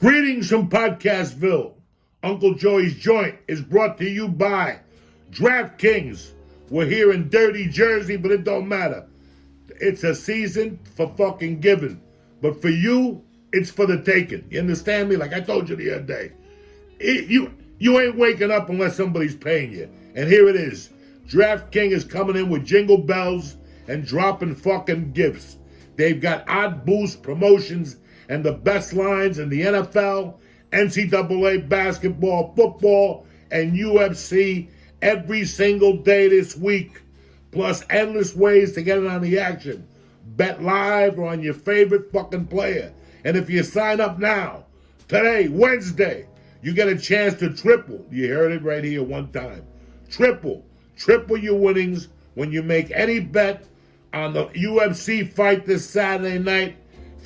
Greetings from Podcastville. Uncle Joey's Joint is brought to you by Draftkings. We're here in dirty Jersey, but it don't matter. It's a season for fucking giving. But for you, it's for the taking. You understand me? Like I told you the other day. You ain't waking up unless somebody's paying you. And here it is. DraftKings is coming in with jingle bells and dropping fucking gifts. They've got odd boost promotions and the best lines in the NFL, NCAA basketball, football, and UFC every single day this week. Plus endless ways to get in on the action. Bet live or on your favorite fucking player. And if you sign up now, today, Wednesday, you get a chance to triple. You heard it right here one time. Triple your winnings when you make any bet on the UFC fight this Saturday night.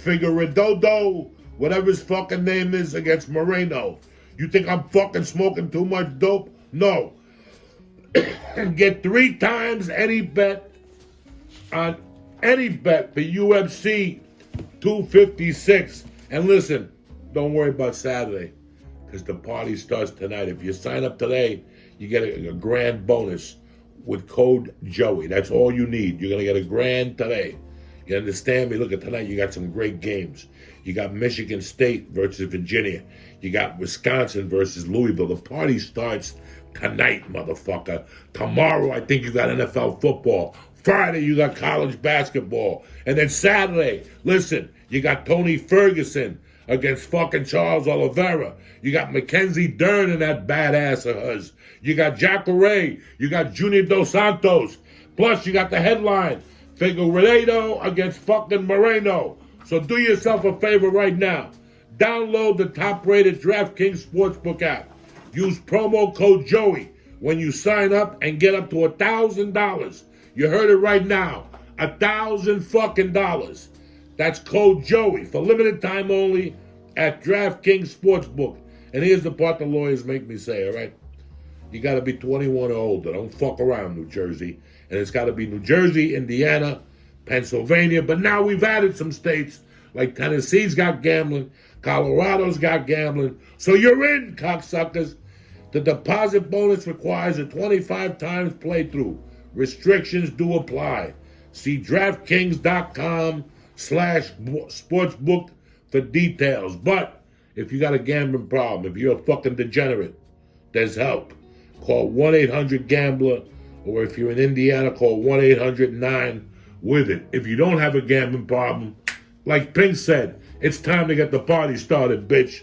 Figueredo, whatever his fucking name is, against Moreno. You think I'm fucking smoking too much dope? No. And get 3 times any bet on any bet for UFC 256. And listen, don't worry about Saturday, because the party starts tonight. If you sign up today, you get a grand bonus with code Joey. That's all you need. You're going to get a grand today. You understand me? Look at tonight, you got some great games. You got Michigan State versus Virginia. You got Wisconsin versus Louisville. The party starts tonight, motherfucker. Tomorrow, I think you got NFL football. Friday, you got college basketball. And then Saturday, listen, you got Tony Ferguson against fucking Charles Oliveira. You got Mackenzie Dern and that badass of hers. You got Jacare. You got Junior Dos Santos. Plus, you got the headline, Figueredo against fucking Moreno. So do yourself a favor right now. Download the top-rated DraftKings Sportsbook app. Use promo code Joey when you sign up and get up to $1,000. You heard it right now. $1,000 fucking dollars. That's code Joey for limited time only at DraftKings Sportsbook. And here's the part the lawyers make me say, all right? You got to be 21 or older. Don't fuck around, New Jersey. And it's got to be New Jersey, Indiana, Pennsylvania. But now we've added some states, like Tennessee's got gambling, Colorado's got gambling. So you're in, cocksuckers. The deposit bonus requires a 25 times playthrough. Restrictions do apply. See DraftKings.com/sportsbook for details. But if you got a gambling problem, if you're a fucking degenerate, there's help. Call 1-800-GAMBLER, or if you're in Indiana, call 1-800-9-WITH-IT. If you don't have a gambling problem, like Pink said, it's time to get the party started, bitch.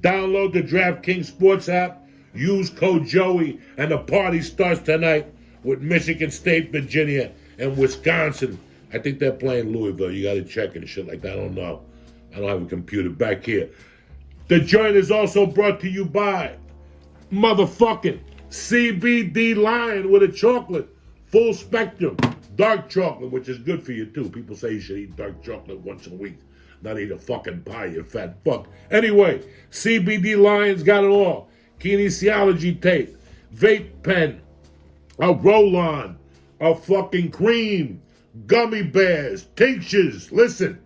Download the DraftKings Sports app, use code Joey, and the party starts tonight with Michigan State, Virginia, and Wisconsin. I think they're playing Louisville. You got to check and shit like that. I don't know. I don't have a computer back here. The joint is also brought to you by motherfucking CBD Lion with a chocolate. Full spectrum. Dark chocolate, which is good for you too. People say you should eat dark chocolate once a week. Not eat a fucking pie, you fat fuck. Anyway, CBD Lions got it all. Kinesiology tape, vape pen, a roll-on, a fucking cream, gummy bears, tinctures. Listen,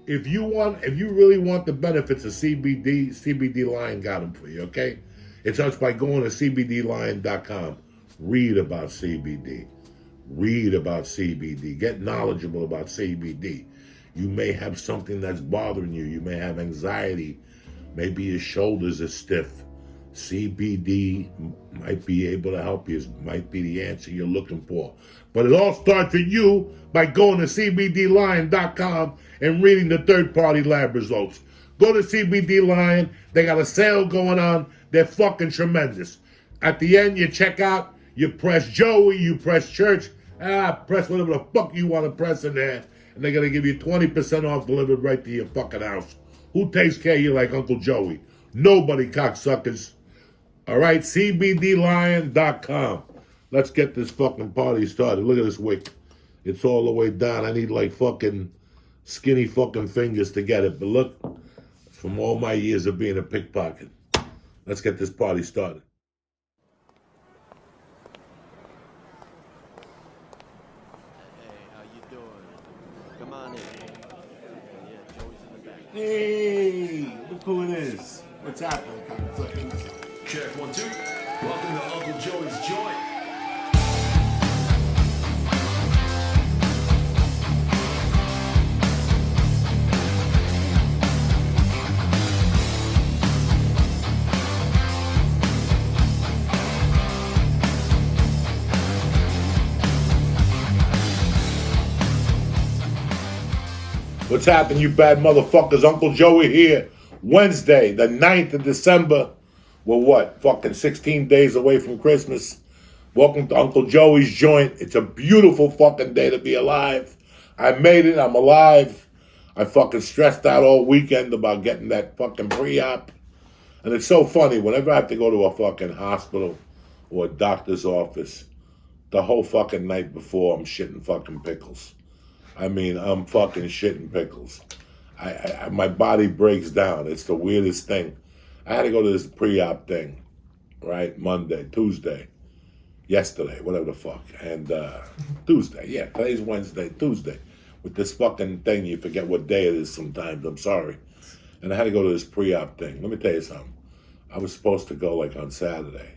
if you really want the benefits of CBD Lion got them for you, okay? It starts by going to CBDLion.com. Read about CBD. Read about CBD. Get knowledgeable about CBD. You may have something that's bothering you. You may have anxiety. Maybe your shoulders are stiff. CBD might be able to help you. Might be the answer you're looking for. But it all starts with you by going to CBDLion.com and reading the third-party lab results. Go to CBD Lion. They got a sale going on. They're fucking tremendous. At the end, you check out, you press Joey, you press Church, press whatever the fuck you want to press in there, and they're going to give you 20% off delivered right to your fucking house. Who takes care of you like Uncle Joey? Nobody, cocksuckers. All right, CBDLion.com. Let's get this fucking party started. Look at this wick. It's all the way down. I need like fucking skinny fucking fingers to get it. But look, from all my years of being a pickpocket. Let's get this party started. Hey, how you doing? Come on in. Yeah, Joey's in the back. Hey, look who it is. What's happening, cocksuckers? Check 1, 2. Welcome to Uncle Joey's Joint. What's happening, you bad motherfuckers? Uncle Joey here. Wednesday, the 9th of December. We're what? Fucking 16 days away from Christmas. Welcome to Uncle Joey's Joint. It's a beautiful fucking day to be alive. I made it. I'm alive. I fucking stressed out all weekend about getting that fucking pre-op. And it's so funny. Whenever I have to go to a fucking hospital or a doctor's office, the whole fucking night before, I'm shitting fucking pickles. I mean, I'm fucking shitting pickles. My body breaks down. It's the weirdest thing. I had to go to this pre-op thing, right? Monday, Tuesday, yesterday, whatever the fuck. And Tuesday, yeah, today's Wednesday, Tuesday. With this fucking thing, you forget what day it is sometimes. I'm sorry. And I had to go to this pre-op thing. Let me tell you something. I was supposed to go like on Saturday.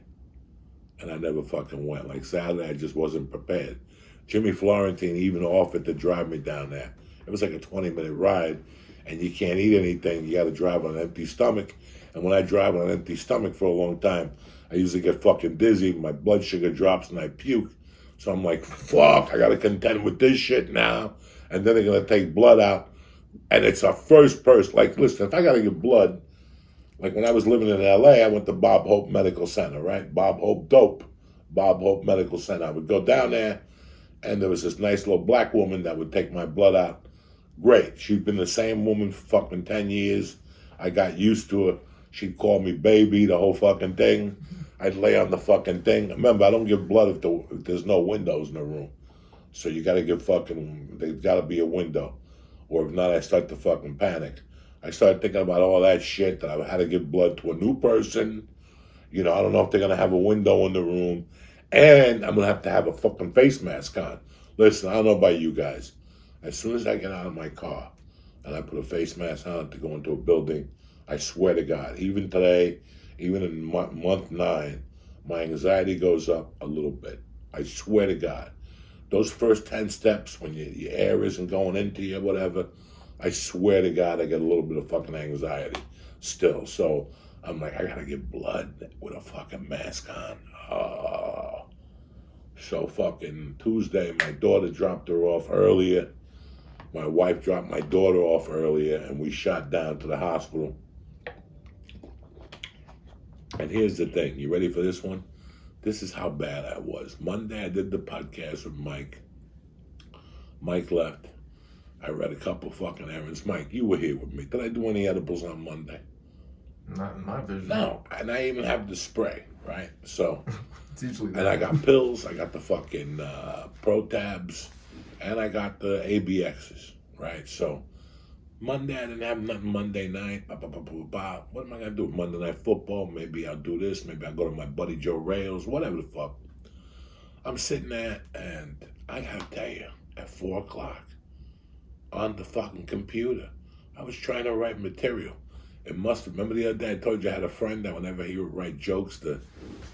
And I never fucking went. Like Saturday, I just wasn't prepared. Jimmy Florentine even offered to drive me down there. It was like a 20-minute ride, and you can't eat anything. You got to drive on an empty stomach. And when I drive on an empty stomach for a long time, I usually get fucking dizzy. My blood sugar drops, and I puke. So I'm like, fuck, I got to contend with this shit now. And then they're going to take blood out. And it's a first person. Like, listen, if I got to give blood, like when I was living in L.A., I went to Bob Hope Medical Center, right? Bob Hope Medical Center. I would go down there. And there was this nice little black woman that would take my blood out. Great. She'd been the same woman for fucking 10 years. I got used to her. She'd call me baby, the whole fucking thing. I'd lay on the fucking thing. Remember, I don't give blood if there's no windows in the room. So you got to give fucking, there's got to be a window. Or if not, I start to fucking panic. I started thinking about all that shit, that I had to give blood to a new person. You know, I don't know if they're going to have a window in the room. And I'm going to have a fucking face mask on. Listen, I don't know about you guys. As soon as I get out of my car and I put a face mask on to go into a building, I swear to God, even today, even in month 9, my anxiety goes up a little bit. I swear to God. Those first 10 steps when your air isn't going into you, whatever, I swear to God, I get a little bit of fucking anxiety still. So I'm like, I got to get blood with a fucking mask on. So fucking Tuesday, my daughter dropped her off earlier. My wife dropped my daughter off earlier, and we shot down to the hospital. And here's the thing. You ready for this one? This is how bad I was. Monday, I did the podcast with Mike. Mike left. I read a couple fucking errands. Mike, you were here with me. Did I do any edibles on Monday? Not in my vision. No, and I even have the spray, right? So, it's usually and I got pills, I got the fucking Pro Tabs, and I got the ABXs, right? So, Monday, I didn't have nothing Monday night. What am I going to do? Monday Night Football, maybe I'll do this, maybe I'll go to my buddy Joe Rails, whatever the fuck. I'm sitting there, and I got to tell you, at 4 o'clock, on the fucking computer, I was trying to write material. It must have, remember the other day I told you I had a friend that whenever he would write jokes, the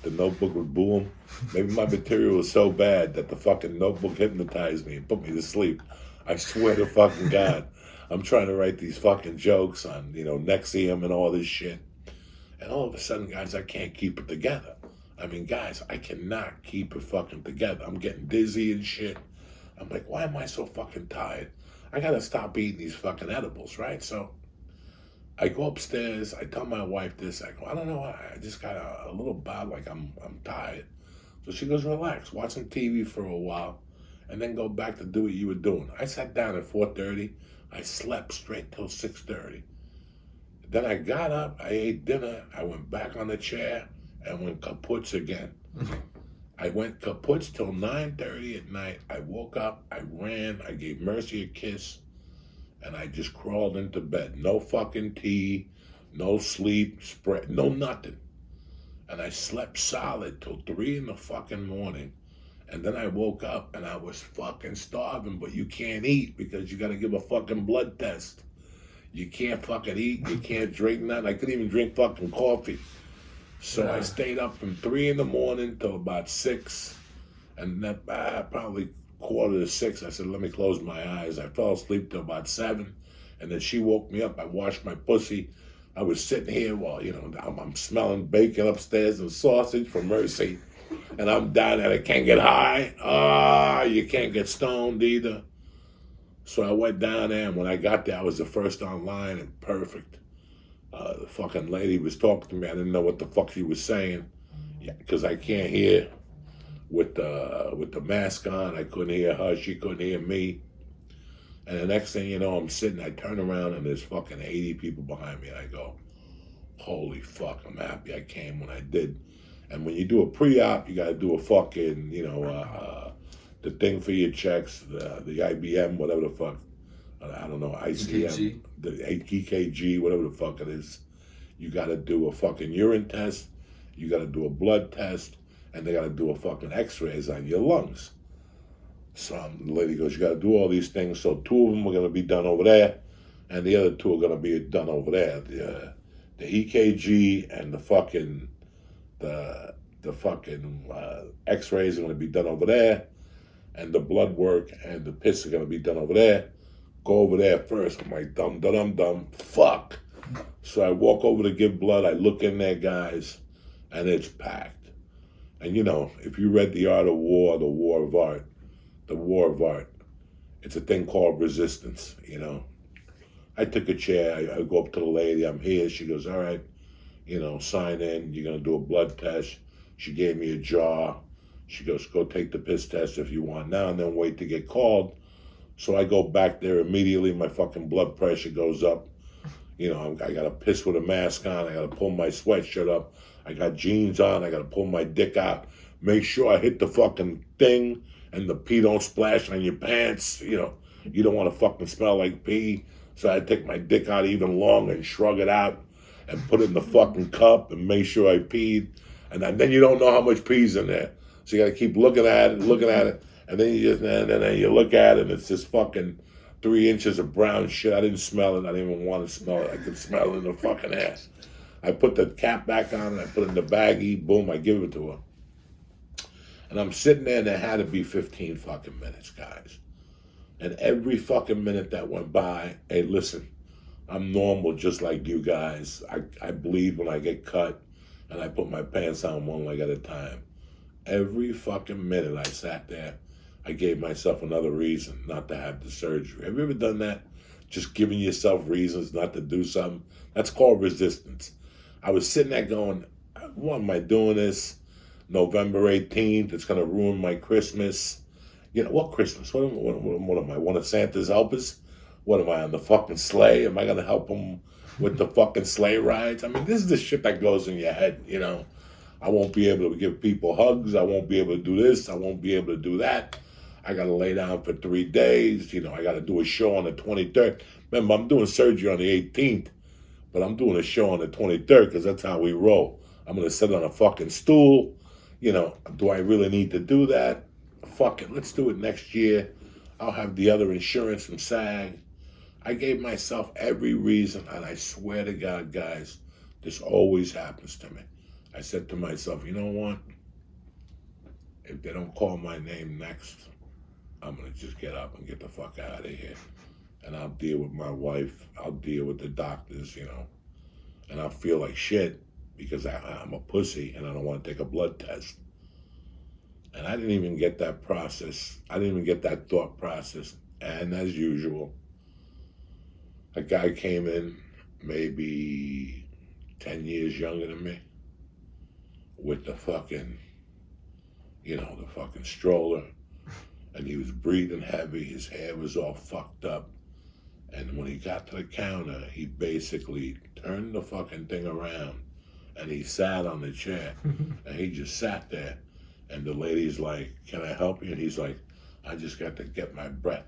notebook would boo him? Maybe my material was so bad that the fucking notebook hypnotized me and put me to sleep. I swear to fucking God. I'm trying to write these fucking jokes on, Nexium and all this shit. And all of a sudden, guys, I can't keep it together. I mean, guys, I cannot keep it fucking together. I'm getting dizzy and shit. I'm like, why am I so fucking tired? I gotta stop eating these fucking edibles, right? So I go upstairs, I tell my wife this, I go, I don't know, I just got a little bout, like I'm tired. So she goes, relax, watch some TV for a while, and then go back to do what you were doing. I sat down at 4:30, I slept straight till 6:30. Then I got up, I ate dinner, I went back on the chair, and went kaput again. I went kaput till 9:30 at night. I woke up, I ran, I gave Mercy a kiss, and I just crawled into bed. No fucking tea, no sleep, spread, no nothing. And I slept solid till 3 in the fucking morning. And then I woke up and I was fucking starving, but you can't eat because you gotta give a fucking blood test. You can't fucking eat. You can't drink nothing. I couldn't even drink fucking coffee. So I stayed up from 3 in the morning till about 6. And then probably 5:45, I said, let me close my eyes. I fell asleep till about 7. And then she woke me up. I washed my pussy. I was sitting here while, I'm smelling bacon upstairs and sausage from Mercy. And I'm down there. I can't get high. You can't get stoned either. So I went down there, and when I got there, I was the first online, and perfect. The fucking lady was talking to me. I didn't know what the fuck she was saying, because I can't hear with the mask on. I couldn't hear her. She couldn't hear me. And the next thing you know, I'm sitting. I turn around, and there's fucking 80 people behind me. And I go, holy fuck, I'm happy I came when I did. And when you do a pre-op, you got to do a fucking, the thing for your checks, the IBM, whatever the fuck. I don't know, ICM, EKG. the EKG, whatever the fuck it is. You got to do a fucking urine test. You got to do a blood test. And they got to do a fucking x-rays on your lungs. So the lady goes, you got to do all these things. So 2 of them are going to be done over there. And the other 2 are going to be done over there. The EKG and the fucking x-rays are going to be done over there. And the blood work and the piss are going to be done over there. Go over there first. I'm like, dumb. Fuck. So I walk over to give blood. I look in there, guys, and it's packed. And if you read The Art of War, The War of Art, it's a thing called resistance, I took a chair. I go up to the lady. I'm here. She goes, all right, sign in. You're going to do a blood test. She gave me a jar. She goes, go take the piss test if you want now, and then wait to get called. So I go back there immediately. My fucking blood pressure goes up. I got to piss with a mask on. I got to pull my sweatshirt up. I got jeans on. I got to pull my dick out. Make sure I hit the fucking thing and the pee don't splash on your pants. You don't want to fucking smell like pee. So I take my dick out even longer and shrug it out and put it in the fucking cup and make sure I peed. And then you don't know how much pee's in there. So you got to keep looking at it. And then you look at it, and it's this fucking 3 inches of brown shit. I didn't smell it. I didn't even want to smell it. I could smell it in the fucking ass. I put the cap back on, and I put it in the baggie. Boom, I give it to her. And I'm sitting there, and there had to be 15 fucking minutes, guys. And every fucking minute that went by, hey, listen, I'm normal just like you guys. I bleed when I get cut, and I put my pants on one leg at a time. Every fucking minute I sat there, I gave myself another reason not to have the surgery. Have you ever done that? Just giving yourself reasons not to do something? That's called resistance. I was sitting there going, why am I doing this? November 18th, it's going to ruin my Christmas. What Christmas? What am I? One of Santa's helpers? What am I, on the fucking sleigh? Am I going to help him with the fucking sleigh rides? I mean, this is the shit that goes in your head, I won't be able to give people hugs. I won't be able to do this. I won't be able to do that. I got to lay down for 3 days. I got to do a show on the 23rd. Remember, I'm doing surgery on the 18th, but I'm doing a show on the 23rd because that's how we roll. I'm going to sit on a fucking stool. Do I really need to do that? Fuck it. Let's do it next year. I'll have the other insurance from SAG. I gave myself every reason, and I swear to God, guys, this always happens to me. I said to myself, you know what? If they don't call my name next, I'm going to just get up and get the fuck out of here. And I'll deal with my wife. I'll deal with the doctors, And I'll feel like shit because I'm a pussy and I don't want to take a blood test. And I didn't even get that process. I didn't even get that thought process. And as usual, a guy came in maybe 10 years younger than me with the fucking, the fucking stroller. And he was breathing heavy. His hair was all fucked up. And when he got to the counter, he basically turned the fucking thing around and he sat on the chair. And he just sat there. And the lady's like, can I help you? And he's like, I just got to get my breath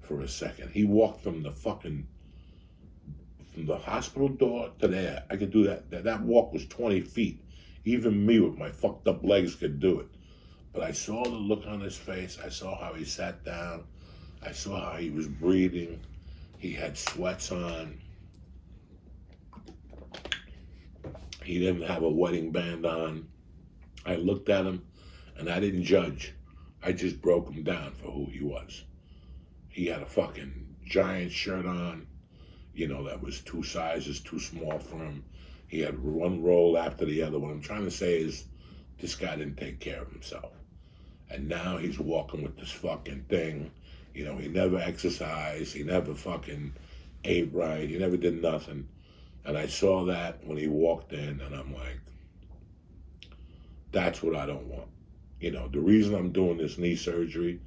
for a second. He walked from the hospital door to there. I could do that. That walk was 20 feet. Even me with my fucked up legs could do it. But I saw the look on his face. I saw how he sat down. I saw how he was breathing. He had sweats on. He didn't have a wedding band on. I looked at him, and I didn't judge. I just broke him down for who he was. He had a fucking giant shirt on, that was 2 sizes too small for him. He had one roll after the other. What I'm trying to say is this guy didn't take care of himself. And now he's walking with this fucking thing. He never exercised. He never fucking ate right. He never did nothing. And I saw that when he walked in, and I'm like, that's what I don't want. The reason I'm doing this knee surgery,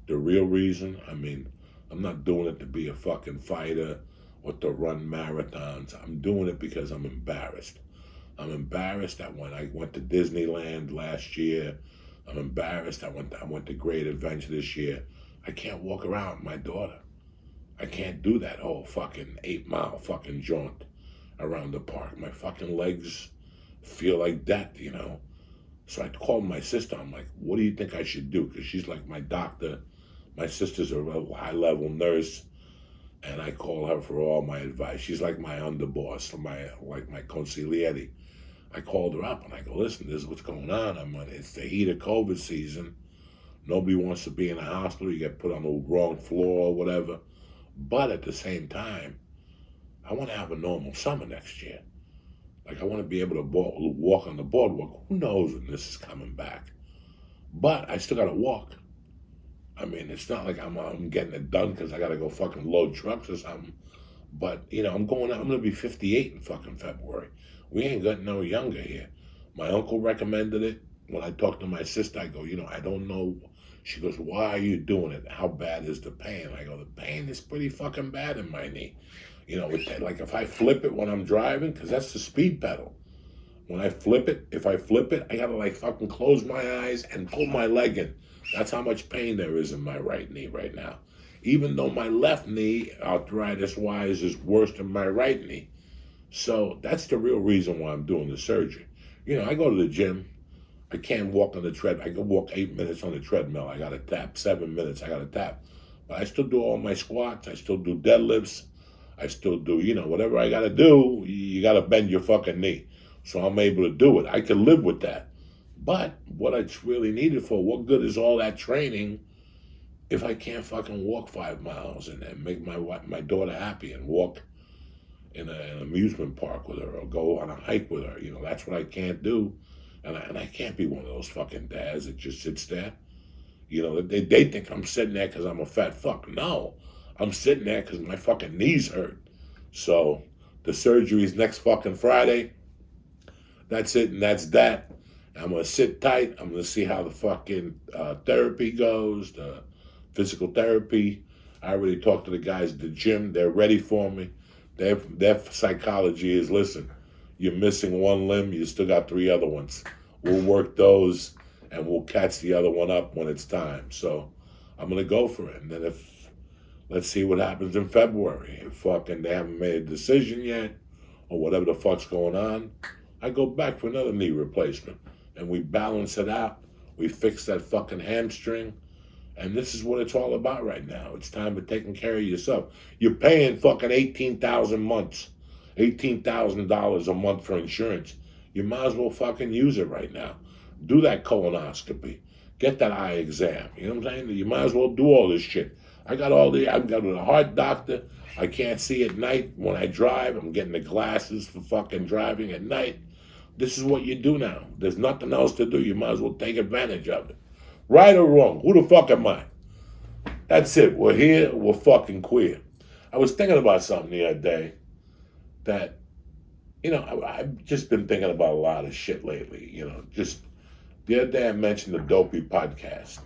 the real reason, I'm not doing it to be a fucking fighter or to run marathons. I'm doing it because I'm embarrassed. I'm embarrassed that when I went to Disneyland last year, I'm embarrassed I went to Great Adventure this year. I can't walk around with my daughter. I can't do that whole fucking 8-mile fucking jaunt around the park. My fucking legs feel like death, So I called my sister. I'm like, what do you think I should do? Because she's like my doctor. My sister's a real high-level nurse, and I call her for all my advice. She's like my underboss, like my consigliere. I called her up, and I go, listen, this is what's going on. It's the heat of COVID season. Nobody wants to be in a hospital. You get put on the wrong floor or whatever. But at the same time, I want to have a normal summer next year. Like, I want to be able to walk on the boardwalk. Who knows when this is coming back? But I still got to walk. It's not like I'm getting it done because I got to go fucking load trucks or something. But, I'm going out. I'm going to be 58 in fucking February. We ain't getting no younger here. My uncle recommended it. When I talked to my sister, I go, I don't know. She goes, why are you doing it? How bad is the pain? I go, the pain is pretty fucking bad in my knee. Like if I flip it when I'm driving, because that's the speed pedal. When I flip it, if I flip it, I gotta like fucking close my eyes and pull my leg in. That's how much pain there is in my right knee right now. Even though my left knee, arthritis-wise, is worse than my right knee. So that's the real reason why I'm doing the surgery. I go to the gym. I can't walk on the treadmill. I can walk 8 minutes on the treadmill. I got to tap 7 minutes. I got to tap. But I still do all my squats. I still do deadlifts. I still do, whatever I got to do, you got to bend your fucking knee. So I'm able to do it. I can live with that. But what it's really needed for, what good is all that training if I can't fucking walk 5 miles and make my daughter happy and walk in an amusement park with her or go on a hike with her? That's what I can't do. And I can't be one of those fucking dads that just sits there. They think I'm sitting there because I'm a fat fuck. No, I'm sitting there because my fucking knees hurt. So the surgery's next fucking Friday. That's it and that's that. I'm going to sit tight. I'm going to see how the fucking therapy goes, the physical therapy. I already talked to the guys at the gym. They're ready for me. Their psychology is, listen, you're missing one limb, you still got 3 other ones. We'll work those, and we'll catch the other one up when it's time. So I'm going to go for it. And then let's see what happens in February. If fucking they haven't made a decision yet, or whatever the fuck's going on, I go back for another knee replacement. And we balance it out. We fix that fucking hamstring. And this is what it's all about right now. It's time for taking care of yourself. You're paying fucking $18,000 a month for insurance. You might as well fucking use it right now. Do that colonoscopy. Get that eye exam. You know what I'm saying? You might as well do all this shit. I've got a heart doctor. I can't see at night when I drive. I'm getting the glasses for fucking driving at night. This is what you do now. There's nothing else to do. You might as well take advantage of it. Right or wrong? Who the fuck am I? That's it. We're here. We're fucking queer. I was thinking about something the other day that, I've just been thinking about a lot of shit lately. Just the other day I mentioned the Dopey podcast.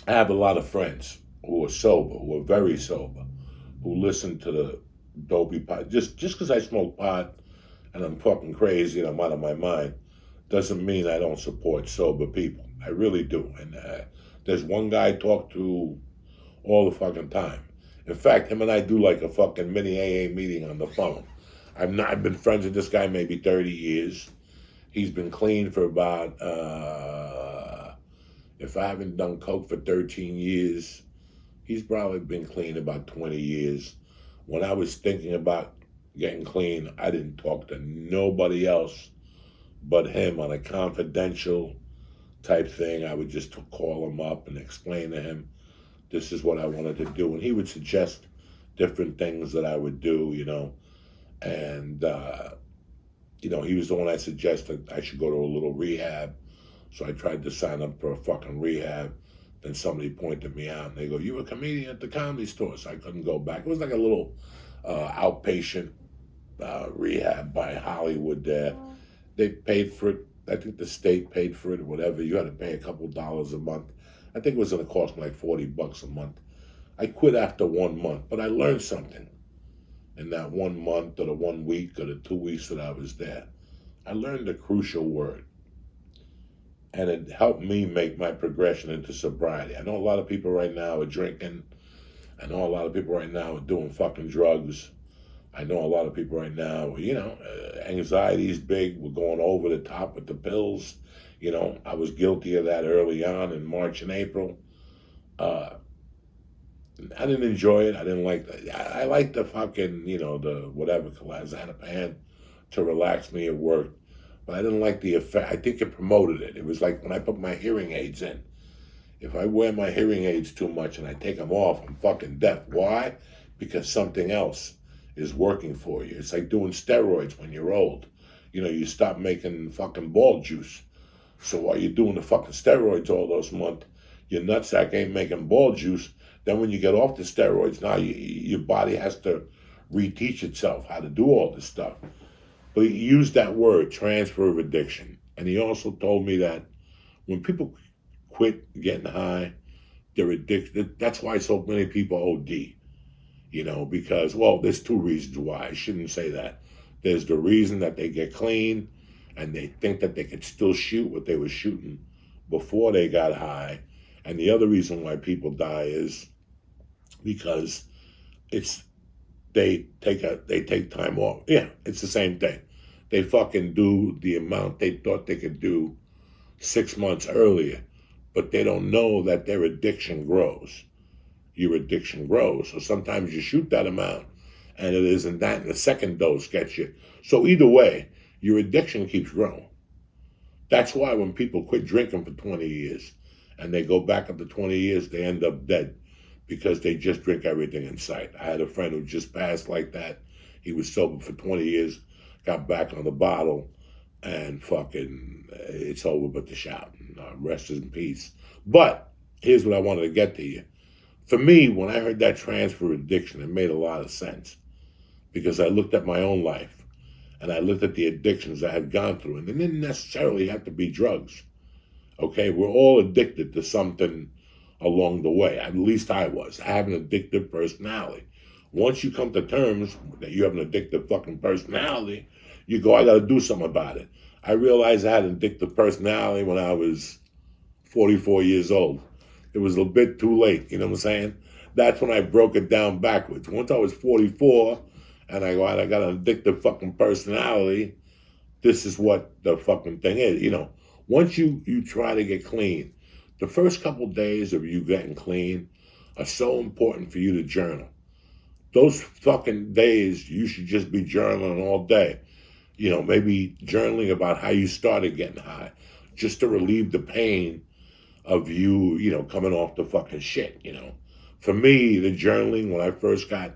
I have a lot of friends who are sober, who are very sober, who listen to the Dopey podcast. Just because I smoke pot and I'm fucking crazy and I'm out of my mind doesn't mean I don't support sober people. I really do. And there's one guy I talk to all the fucking time. In fact, him and I do like a fucking mini AA meeting on the phone. I've been friends with this guy maybe 30 years. He's been clean for about, if I haven't done coke for 13 years, he's probably been clean about 20 years. When I was thinking about getting clean, I didn't talk to nobody else but him on a confidential type thing. I would just call him up and explain to him, this is what I wanted to do. And he would suggest different things that I would do, And, he was the one that suggested I should go to a little rehab. So I tried to sign up for a fucking rehab. Then somebody pointed me out and they go, you were a comedian at the Comedy Store. So I couldn't go back. It was like a little outpatient rehab by Hollywood there. They paid for it. I think the state paid for it or whatever. You had to pay a couple dollars a month. I think it was going to cost me like $40 a month. I quit after 1 month, but I learned something in that 1 month or the 1 week or the 2 weeks that I was there. I learned a crucial word, and it helped me make my progression into sobriety. I know a lot of people right now are drinking. I know a lot of people right now are doing fucking drugs. I know a lot of people right now, anxiety is big. We're going over the top with the pills. I was guilty of that early on in March and April. I didn't enjoy it. I didn't like that. I liked the fucking, the whatever clozapam to relax me at work. But I didn't like the effect. I think it promoted it. It was like when I put my hearing aids in. If I wear my hearing aids too much and I take them off, I'm fucking deaf. Why? Because something else is working for you. It's like doing steroids when you're old. You stop making fucking ball juice. So while you're doing the fucking steroids all those months, your nutsack ain't making ball juice. Then when you get off the steroids, now your body has to reteach itself how to do all this stuff. But he used that word, transfer of addiction. And he also told me that when people quit getting high, they're addicted. That's why so many people OD. Because, there's two reasons why. I shouldn't say that. There's the reason that they get clean and they think that they could still shoot what they were shooting before they got high. And the other reason why people die is because they take time off. Yeah, it's the same thing. They fucking do the amount they thought they could do 6 months earlier, but they don't know that their addiction grows. Your addiction grows. So sometimes you shoot that amount and it isn't that, and the second dose gets you. So either way, your addiction keeps growing. That's why when people quit drinking for 20 years and they go back up to 20 years, they end up dead because they just drink everything in sight. I had a friend who just passed like that. He was sober for 20 years, got back on the bottle, and fucking, it's over but the shout. Rest in peace. But here's what I wanted to get to you. For me, when I heard that transfer addiction, it made a lot of sense because I looked at my own life and I looked at the addictions I had gone through, and it didn't necessarily have to be drugs. Okay, we're all addicted to something along the way. At least I was. I have an addictive personality. Once you come to terms that you have an addictive fucking personality, you go, I got to do something about it. I realized I had an addictive personality when I was 44 years old. It was a bit too late, you know what I'm saying? That's when I broke it down backwards. Once I was 44, and I go, I got an addictive fucking personality, this is what the fucking thing is. Once you try to get clean, the first couple days of you getting clean are so important for you to journal. Those fucking days, you should just be journaling all day. Maybe journaling about how you started getting high, just to relieve the pain of you, coming off the fucking shit, For me, the journaling, when I first got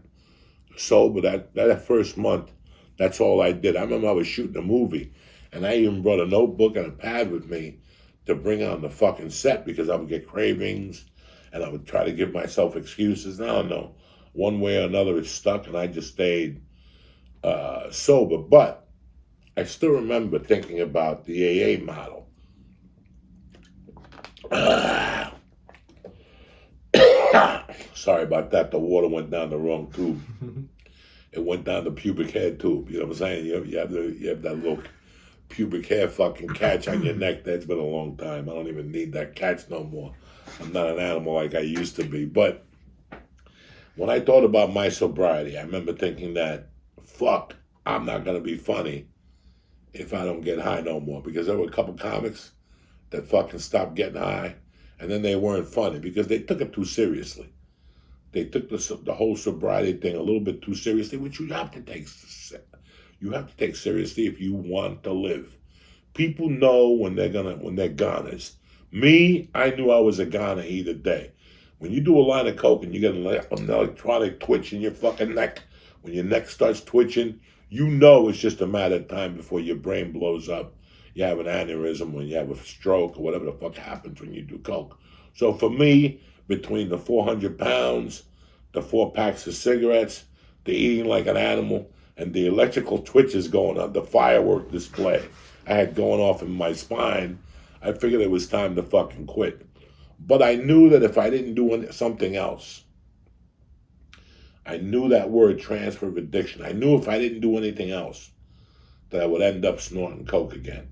sober, that first month, that's all I did. I remember I was shooting a movie, and I even brought a notebook and a pad with me to bring on the fucking set because I would get cravings, and I would try to give myself excuses. And I don't know, one way or another it stuck, and I just stayed sober. But I still remember thinking about the AA model. Sorry about that. The water went down the wrong tube. It went down the pubic hair tube. You know what I'm saying? You have that little pubic hair fucking catch on your neck. That's been a long time. I don't even need that catch no more. I'm not an animal like I used to be. But when I thought about my sobriety, I remember thinking that, fuck, I'm not going to be funny if I don't get high no more. Because there were a couple comics that fucking stopped getting high, and then they weren't funny because they took it too seriously. they took the whole sobriety thing a little bit too seriously, which you have to take. You have to take seriously if you want to live. People know when they're goners. Me, I knew I was a goner either day. When you do a line of coke and you get an electronic twitch in your fucking neck, when your neck starts twitching, you know it's just a matter of time before your brain blows up. You have an aneurysm, or you have a stroke, or whatever the fuck happens when you do coke. So for me, between the 400 pounds, the 4 packs of cigarettes, the eating like an animal, and the electrical twitches going on, the firework display I had going off in my spine, I figured it was time to fucking quit. But I knew that if I didn't do something else, I knew that word, transfer of addiction. I knew if I didn't do anything else, that I would end up snorting coke again.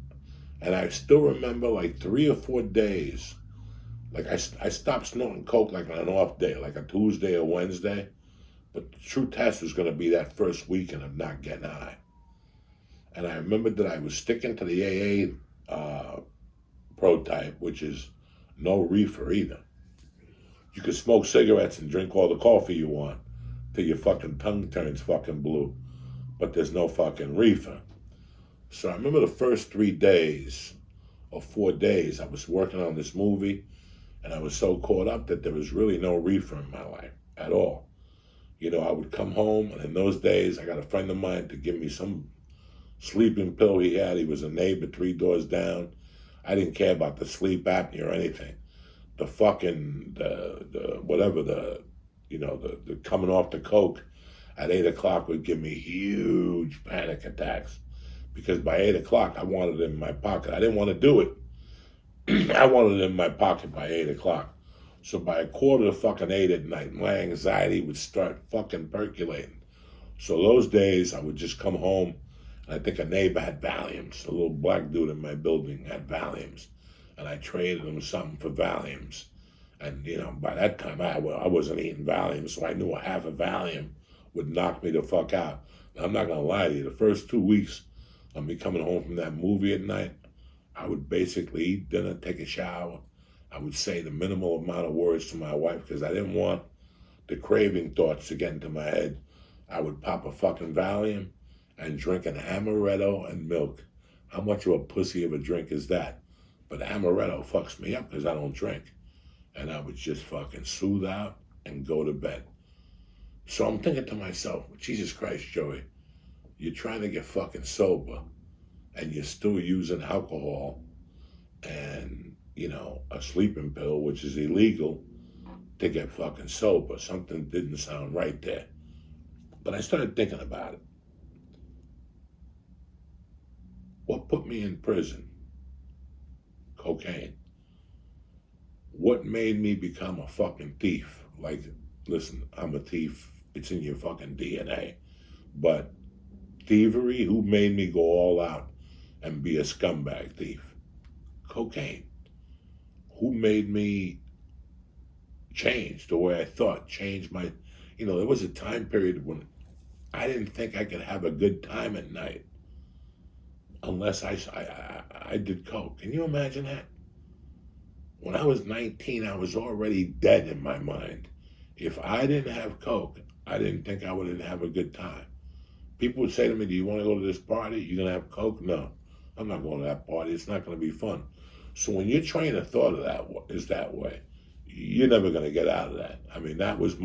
And I still remember like 3 or 4 days, like I stopped snorting coke like on an off day, like a Tuesday or Wednesday. But the true test was going to be that first weekend of not getting high. And I remembered that I was sticking to the AA prototype, which is no reefer either. You can smoke cigarettes and drink all the coffee you want till your fucking tongue turns fucking blue, but there's no fucking reefer. So I remember the first 3 days or 4 days I was working on this movie, and I was so caught up that there was really no reefer in my life at all. You know, I would come home, and in those days I got a friend of mine to give me some sleeping pill he had. He was a neighbor 3 doors down. I didn't care about the sleep apnea or anything. The fucking, the coming off the coke at 8 o'clock would give me huge panic attacks. Because by 8 o'clock, I wanted it in my pocket. I didn't want to do it. I wanted it in my pocket by 8 o'clock. So by 7:45 at night, my anxiety would start fucking percolating. So those days, I would just come home, and I think a neighbor had Valiums. A little black dude in my building had Valiums. And I traded him something for Valiums. And, you know, by that time, I wasn't eating Valium, so I knew a half a Valium would knock me the fuck out. Now, I'm not going to lie to you. The first 2 weeks of me coming home from that movie at night, I would basically eat dinner, take a shower. I would say the minimal amount of words to my wife because I didn't want the craving thoughts to get into my head. I would pop a fucking Valium and drink an amaretto and milk. How much of a pussy of a drink is that? But amaretto fucks me up because I don't drink. And I would just fucking soothe out and go to bed. So I'm thinking to myself, Jesus Christ, Joey, you're trying to get fucking sober and you're still using alcohol and, you know, a sleeping pill, which is illegal, to get fucking sober. Something didn't sound right there. But I started thinking about it. What put me in prison? Cocaine. What made me become a fucking thief? Like, listen, I'm a thief. It's in your fucking DNA. But thievery, who made me go all out and be a scumbag thief? Cocaine. Who made me change the way I thought, change my, you know, there was a time period when I didn't think I could have a good time at night unless I did coke. Can you imagine that? When I was 19, I was already dead in my mind. If I didn't have coke, I didn't think I would have a good time. People would say to me, do you want to go to this party? You going to have coke? No, I'm not going to that party. It's not going to be fun. So when your train of thought is that way, you're never going to get out of that. I mean, that was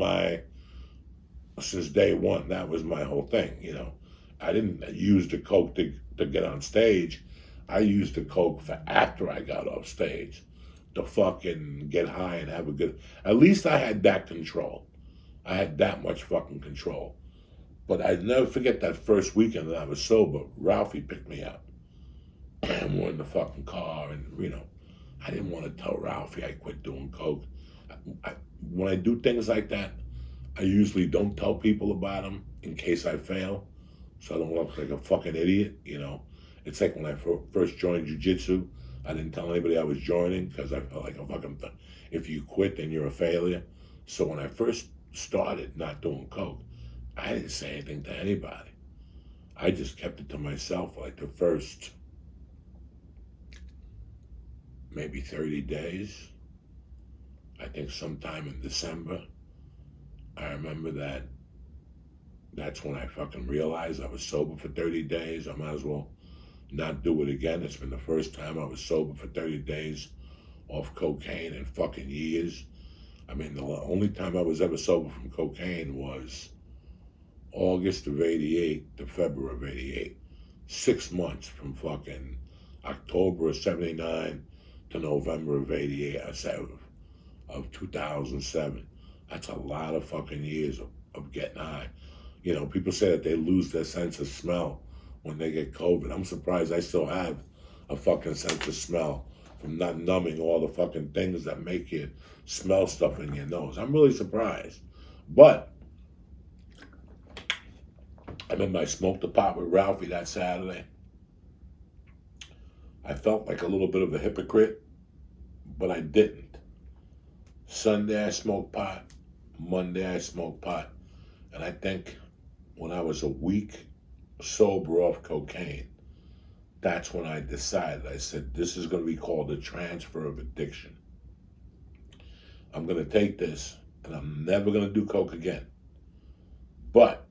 since day one, that was my whole thing, you know. I didn't use the coke to get on stage. I used the coke for after I got off stage to fucking get high and have a good, at least I had that control. I had that much fucking control. But I'd never forget that first weekend that I was sober. Ralphie picked me up. And we're in the fucking car, and, you know, I didn't want to tell Ralphie I quit doing coke. When I do things like that, I usually don't tell people about them in case I fail, so I don't look like a fucking idiot, you know. It's like when I first joined jiu-jitsu, I didn't tell anybody I was joining because I felt like a fucking, if you quit, then you're a failure. So when I first started not doing coke, I didn't say anything to anybody. I just kept it to myself like the first maybe 30 days. I think sometime in December, I remember that's when I fucking realized I was sober for 30 days. I might as well not do it again. It's been the first time I was sober for 30 days off cocaine in fucking years. I mean, the only time I was ever sober from cocaine was August of 88 to February of 88. 6 months from fucking October of 79 to November of 88, I said, of 2007. That's a lot of fucking years of getting high. You know, people say that they lose their sense of smell when they get COVID. I'm surprised I still have a fucking sense of smell from not numbing all the fucking things that make you smell stuff in your nose. I'm really surprised. But I remember I smoked a pot with Ralphie that Saturday. I felt like a little bit of a hypocrite, but I didn't. Sunday I smoked pot. Monday I smoked pot. And I think when I was a week sober off cocaine, that's when I decided, I said, this is going to be called the transfer of addiction. I'm going to take this and I'm never going to do coke again. But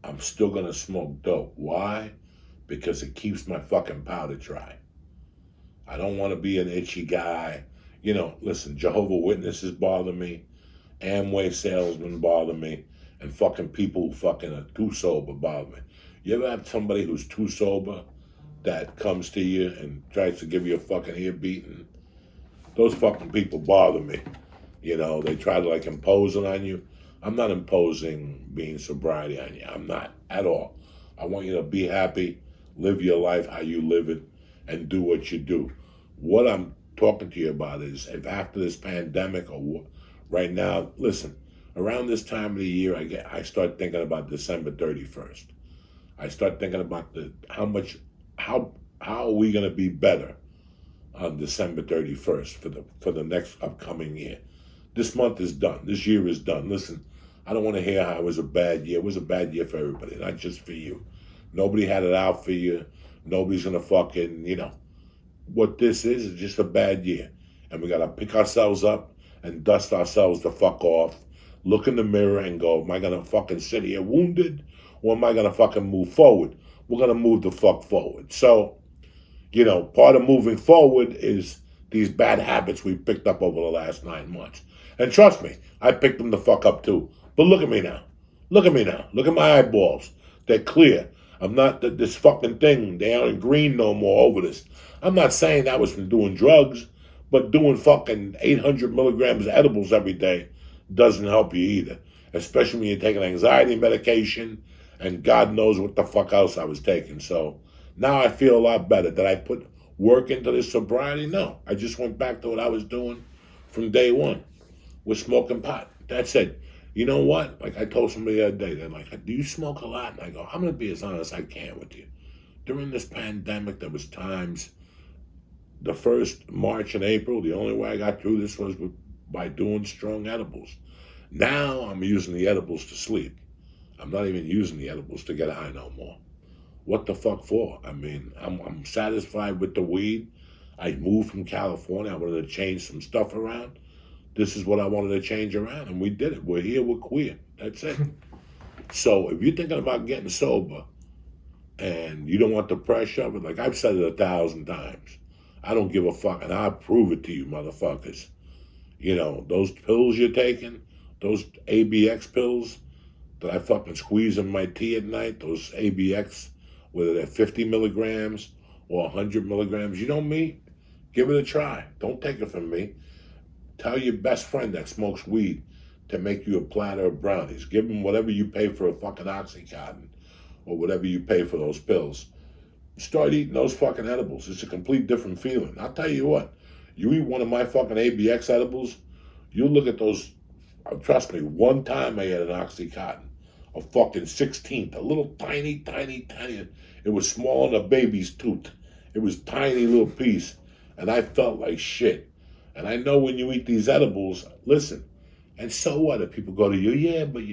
I'm still going to smoke dope. Why? Because it keeps my fucking powder dry. I don't want to be an itchy guy. You know, listen, Jehovah's Witnesses bother me. Amway salesmen bother me. And fucking people who fucking are too sober bother me. You ever have somebody who's too sober that comes to you and tries to give you a fucking ear beating? Those fucking people bother me. You know, they try to like impose it on you. I'm not imposing being sobriety on you. I'm not at all. I want you to be happy, live your life how you live it, and do what you do. What I'm talking to you about is if after this pandemic or right now, listen, around this time of the year, I start thinking about December 31st. I start thinking about how are we going to be better on December 31st for the next upcoming year. This month is done. This year is done. Listen, I don't want to hear how it was a bad year. It was a bad year for everybody, not just for you. Nobody had it out for you. Nobody's going to fucking, you know. What this is just a bad year. And we got to pick ourselves up and dust ourselves the fuck off. Look in the mirror and go, am I going to fucking sit here wounded? Or am I going to fucking move forward? We're going to move the fuck forward. So, you know, part of moving forward is these bad habits we picked up over the last 9 months. And trust me, I picked them the fuck up too. But look at me now. Look at me now. Look at my eyeballs. They're clear. I'm not this fucking thing. They aren't green no more over this. I'm not saying that was from doing drugs, but doing fucking 800 milligrams of edibles every day doesn't help you either. Especially when you're taking anxiety medication and God knows what the fuck else I was taking. So now I feel a lot better. Did I put work into this sobriety? No. I just went back to what I was doing from day one with smoking pot. That's it. You know what? Like I told somebody the other day, they're like, do you smoke a lot? And I go, I'm going to be as honest as I can with you. During this pandemic, there was times, the first March and April, the only way I got through this was by doing strong edibles. Now I'm using the edibles to sleep. I'm not even using the edibles to get high no more. What the fuck for? I mean, I'm satisfied with the weed. I moved from California. I wanted to change some stuff around. This is what I wanted to change around, and we did it. We're here, we're queer. That's it. So if you're thinking about getting sober and you don't want the pressure of it, like I've said it 1,000 times, I don't give a fuck, and I'll prove it to you, motherfuckers. You know, those pills you're taking, those ABX pills that I fucking squeeze in my tea at night, those ABX, whether they're 50 milligrams or 100 milligrams, you know me? Give it a try. Don't take it from me. Tell your best friend that smokes weed to make you a platter of brownies. Give them whatever you pay for a fucking Oxycontin or whatever you pay for those pills. Start eating those fucking edibles. It's a complete different feeling. I'll tell you what, you eat one of my fucking ABX edibles, you look at those, trust me, one time I had an Oxycontin, a fucking 16th, a little tiny, it was smaller than a baby's tooth. It was tiny little piece, and I felt like shit. And I know when you eat these edibles, listen, and so what if people go to you, yeah, but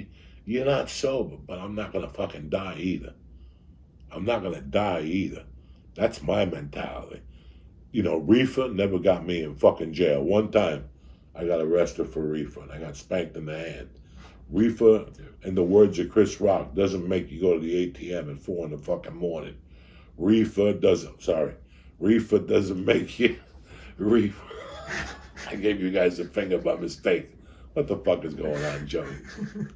you're not sober, but I'm not going to fucking die either. I'm not going to die either. That's my mentality. You know, reefer never got me in fucking jail. One time I got arrested for reefer and I got spanked in the hand. Reefer, in the words of Chris Rock, doesn't make you go to the ATM at 4 in the fucking morning. Reefer doesn't make you, reefer. I gave you guys a finger by mistake. What the fuck is going on, Joey?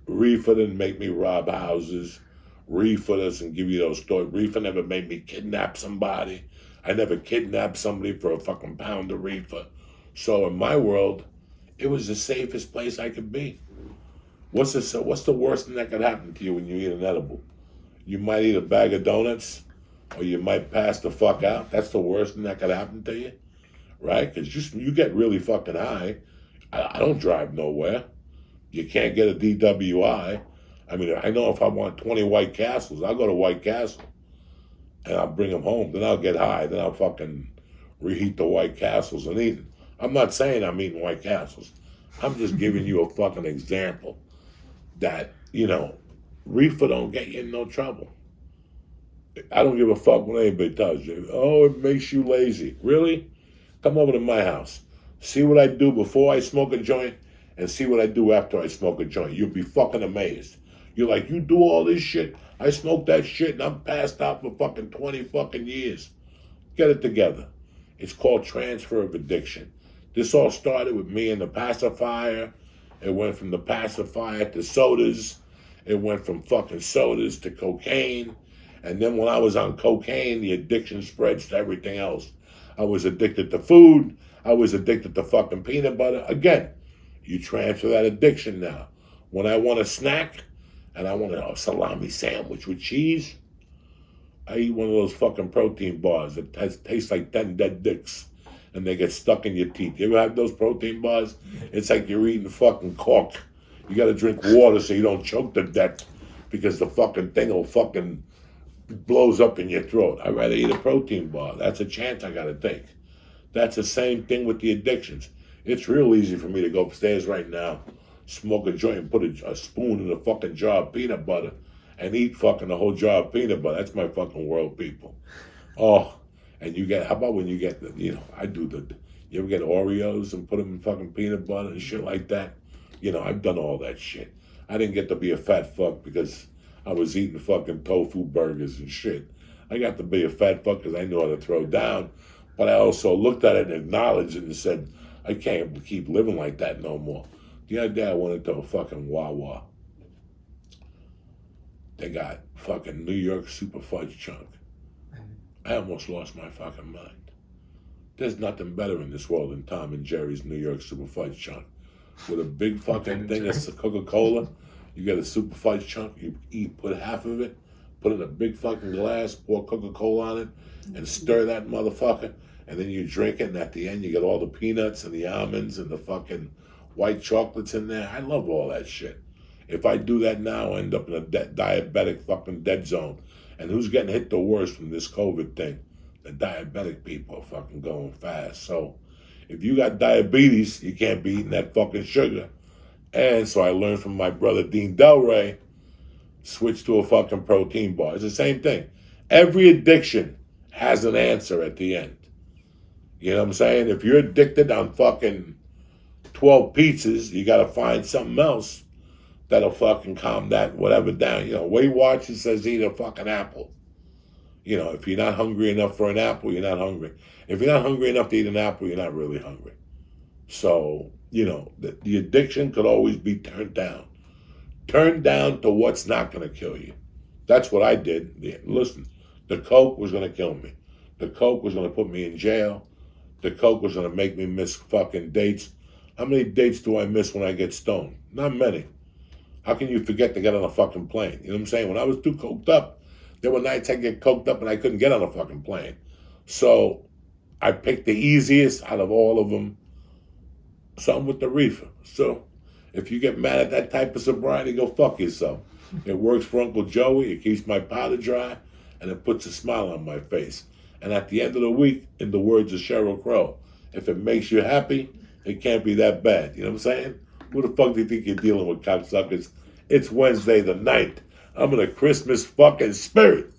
Reefer didn't make me rob houses. Reefer doesn't give you those stories. Reefer never made me kidnap somebody. I never kidnapped somebody for a fucking pound of reefer. So in my world, it was the safest place I could be. What's the worst thing that could happen to you when you eat an edible? You might eat a bag of donuts, or you might pass the fuck out. That's the worst thing that could happen to you, right? Because you get really fucking high. I don't drive nowhere. You can't get a DWI. I mean, I know if I want 20 White Castles, I'll go to White Castle, and I'll bring them home. Then I'll get high. Then I'll fucking reheat the White Castles and eat them. I'm not saying I'm eating White Castles. I'm just giving you a fucking example that, reefer don't get you in no trouble. I don't give a fuck what anybody tells you. Oh, it makes you lazy. Really? Come over to my house. See what I do before I smoke a joint and see what I do after I smoke a joint. You'll be fucking amazed. You're like, you do all this shit. I smoke that shit and I'm passed out for fucking 20 fucking years. Get it together. It's called transfer of addiction. This all started with me and the pacifier. It went from the pacifier to sodas. It went from fucking sodas to cocaine. And then when I was on cocaine, the addiction spreads to everything else. I was addicted to food. I was addicted to fucking peanut butter. Again, you transfer that addiction now. When I want a snack and I want a salami sandwich with cheese, I eat one of those fucking protein bars that tastes like 10 dead dicks and they get stuck in your teeth. You ever have those protein bars? It's like you're eating fucking cork. You got to drink water so you don't choke to death because the fucking thing will fucking blows up in your throat. I'd rather eat a protein bar. That's a chance I got to take. That's the same thing with the addictions. It's real easy for me to go upstairs right now, smoke a joint and put a spoon in a fucking jar of peanut butter and eat fucking the whole jar of peanut butter. That's my fucking world, people. Oh, and how about when you get you ever get Oreos and put them in fucking peanut butter and shit like that? I've done all that shit. I didn't get to be a fat fuck because I was eating fucking tofu burgers and shit. I got to be a fat fuck because I knew how to throw down. But I also looked at it and acknowledged it and said, I can't keep living like that no more. The other day I went into a fucking Wawa. They got fucking New York Super Fudge chunk. I almost lost my fucking mind. There's nothing better in this world than Tom and Jerry's New York Super Fudge chunk. With a big fucking thing of Coca-Cola, you get a Super Fudge chunk, put half of it, put it in a big fucking glass, pour Coca-Cola on it, and stir that motherfucker, and then you drink it, and at the end you get all the peanuts and the almonds and the fucking white chocolates in there. I love all that shit. If I do that now, I end up in a diabetic fucking dead zone. And who's getting hit the worst from this COVID thing? The diabetic people are fucking going fast. So if you got diabetes, you can't be eating that fucking sugar. And so I learned from my brother Dean Delray, switch to a fucking protein bar. It's the same thing. Every addiction has an answer at the end. You know what I'm saying? If you're addicted on fucking 12 pizzas, you got to find something else that'll fucking calm that whatever down. Weight Watchers says eat a fucking apple. If you're not hungry enough for an apple, you're not hungry. If you're not hungry enough to eat an apple, you're not really hungry. So, the addiction could always be turned down. Turned down to what's not going to kill you. That's what I did. Listen, the coke was going to kill me. The coke was going to put me in jail. The coke was going to make me miss fucking dates. How many dates do I miss when I get stoned? Not many. How can you forget to get on a fucking plane? You know what I'm saying? When I was too coked up, there were nights I get coked up and I couldn't get on a fucking plane. So I picked the easiest out of all of them, something with the reefer. So if you get mad at that type of sobriety, go fuck yourself. It works for Uncle Joey. It keeps my powder dry and it puts a smile on my face. And at the end of the week, in the words of Sheryl Crow, if it makes you happy, it can't be that bad. You know what I'm saying? Who the fuck do you think you're dealing with, cocksuckers? It's Wednesday the 9th. I'm in a Christmas fucking spirit.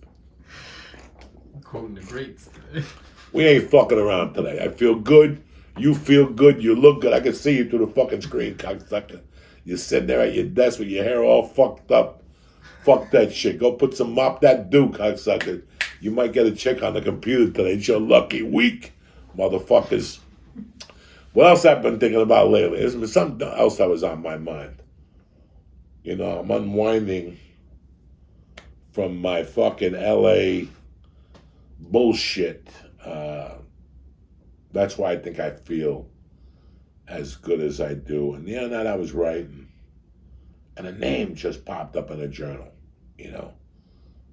Quoting the greats. We ain't fucking around today. I feel good. You feel good. You look good. I can see you through the fucking screen, cocksucker. You're sitting there at your desk with your hair all fucked up. Fuck that shit. Go put some mop that do, cocksucker. You might get a check on the computer today. It's your lucky week, motherfuckers. What else I've been thinking about lately? There's something else that was on my mind. You know, I'm unwinding from my fucking LA bullshit. That's why I think I feel as good as I do. And the other night I was writing, and a name just popped up in a journal, you know.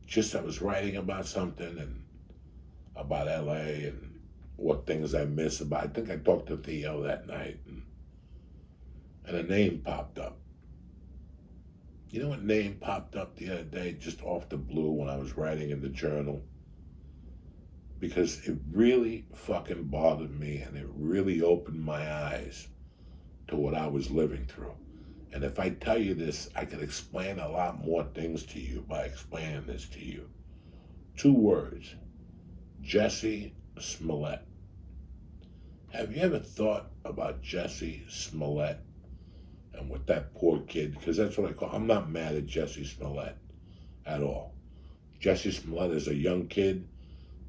Just I was writing about something and about LA and what things I miss about. I think I talked to Theo that night, and a name popped up. You know what name popped up the other day, just off the blue when I was writing in the journal? Because it really fucking bothered me, and it really opened my eyes to what I was living through. And if I tell you this, I can explain a lot more things to you by explaining this to you. 2 words: Jesse Smellette. Have you ever thought about Jesse Smellette and what that poor kid, because that's what I call, I'm not mad at Jesse Smellette at all. Jesse Smellette is a young kid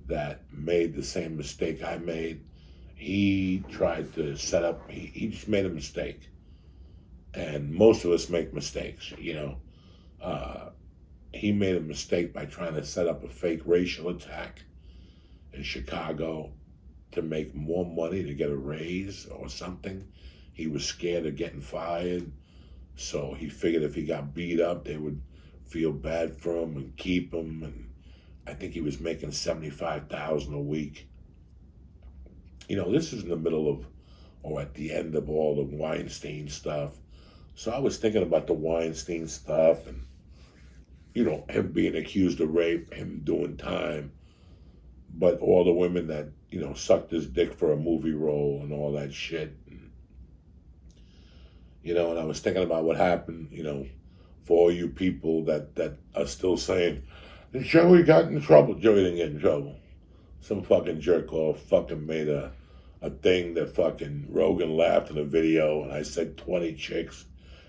that made the same mistake I made. He tried to set up, he just made a mistake. And most of us make mistakes, you know. He made a mistake by trying to set up a fake racial attack in Chicago to make more money, to get a raise or something. He was scared of getting fired, so he figured if he got beat up, they would feel bad for him and keep him. And I think he was making $75,000 a week. You know, this is in the middle of, or at the end of all the Weinstein stuff. So I was thinking about the Weinstein stuff and, you know, him being accused of rape, him doing time, but all the women that, you know, sucked his dick for a movie role and all that shit. And, you know, and I was thinking about what happened, you know, for all you people that are still saying, Joey got in trouble. Joey didn't get in trouble. Some fucking jerk off fucking made a thing that fucking Rogan laughed in a video, and I said 20 chicks,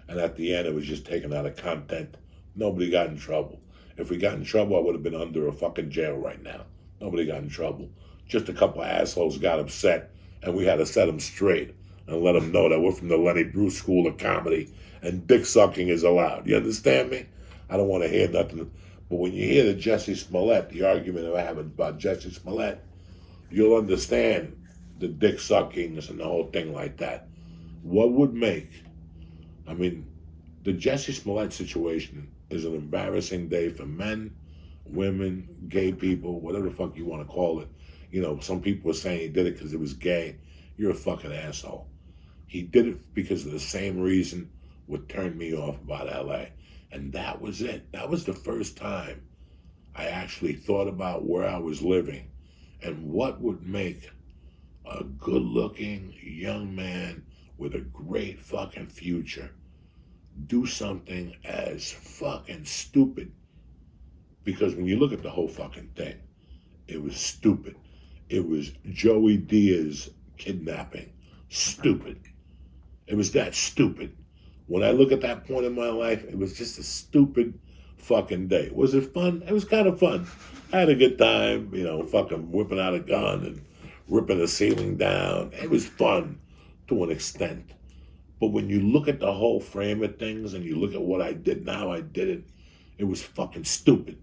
and at the end it was just taken out of content. Nobody got in trouble. If we got in trouble, I would have been under a fucking jail right now. Nobody got in trouble. Just a couple of assholes got upset, and we had to set them straight and let them know that we're from the Lenny Bruce School of Comedy, and dick sucking is allowed. You understand me? I don't want to hear nothing. But when you hear the Jesse Smellette, the argument that I have about Jesse Smellette, you'll understand the dick suckings and the whole thing like that. What would make, I mean, the Jesse Smellette situation is an embarrassing day for men, women, gay people, whatever the fuck you want to call it. You know, some people are saying he did it because it was gay. You're a fucking asshole. He did it because of the same reason what turned me off about LA. And that was it. That was the first time I actually thought about where I was living and what would make a good-looking young man with a great fucking future do something as fucking stupid. Because when you look at the whole fucking thing, it was stupid. It was Joey Diaz kidnapping. Stupid. It was that stupid. When I look at that point in my life, it was just a stupid fucking day. Was it fun? It was kind of fun. I had a good time, you know, fucking whipping out a gun and ripping the ceiling down. It was fun to an extent. But when you look at the whole frame of things and you look at what I did now, I did it, it was fucking stupid.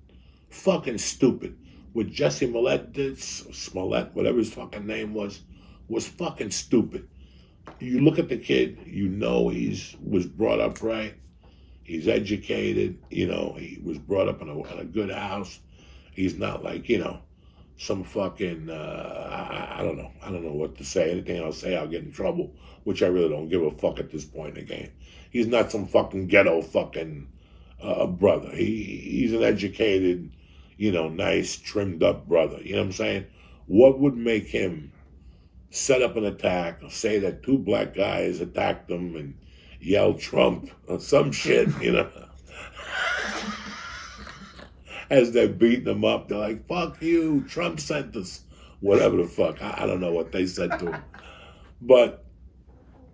Fucking stupid. What Jesse Smollett did, Smollett, whatever his fucking name was fucking stupid. You look at the kid, you know was brought up right. He's educated, you know, he was brought up in a good house. He's not like, you know, some fucking, I don't know. I don't know what to say. Anything I'll say, I'll get in trouble, which I really don't give a fuck at this point in the game. He's not some fucking ghetto fucking brother. He's an educated, you know, nice, trimmed up brother. You know what I'm saying? What would make him set up an attack or say that 2 black guys attacked him and yell Trump or some shit, you know? As they're beating him up, they're like, fuck you, Trump sent us. Whatever the fuck. I don't know what they said to him. But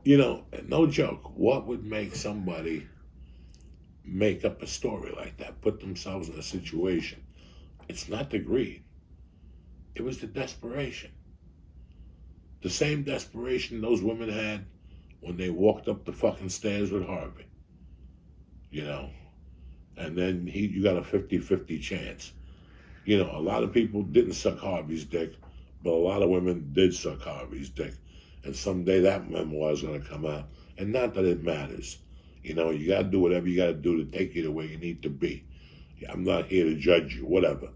You know, no joke, what would make somebody make up a story like that, put themselves in a situation? It's not the greed. It was the desperation. The same desperation those women had when they walked up the fucking stairs with Harvey. You know? And then you got a 50-50 chance. You know, a lot of people didn't suck Harvey's dick, but a lot of women did suck Harvey's dick. And someday that memoir is going to come out. And not that it matters. You know, you got to do whatever you got to do to take you to where you need to be. I'm not here to judge you, whatever.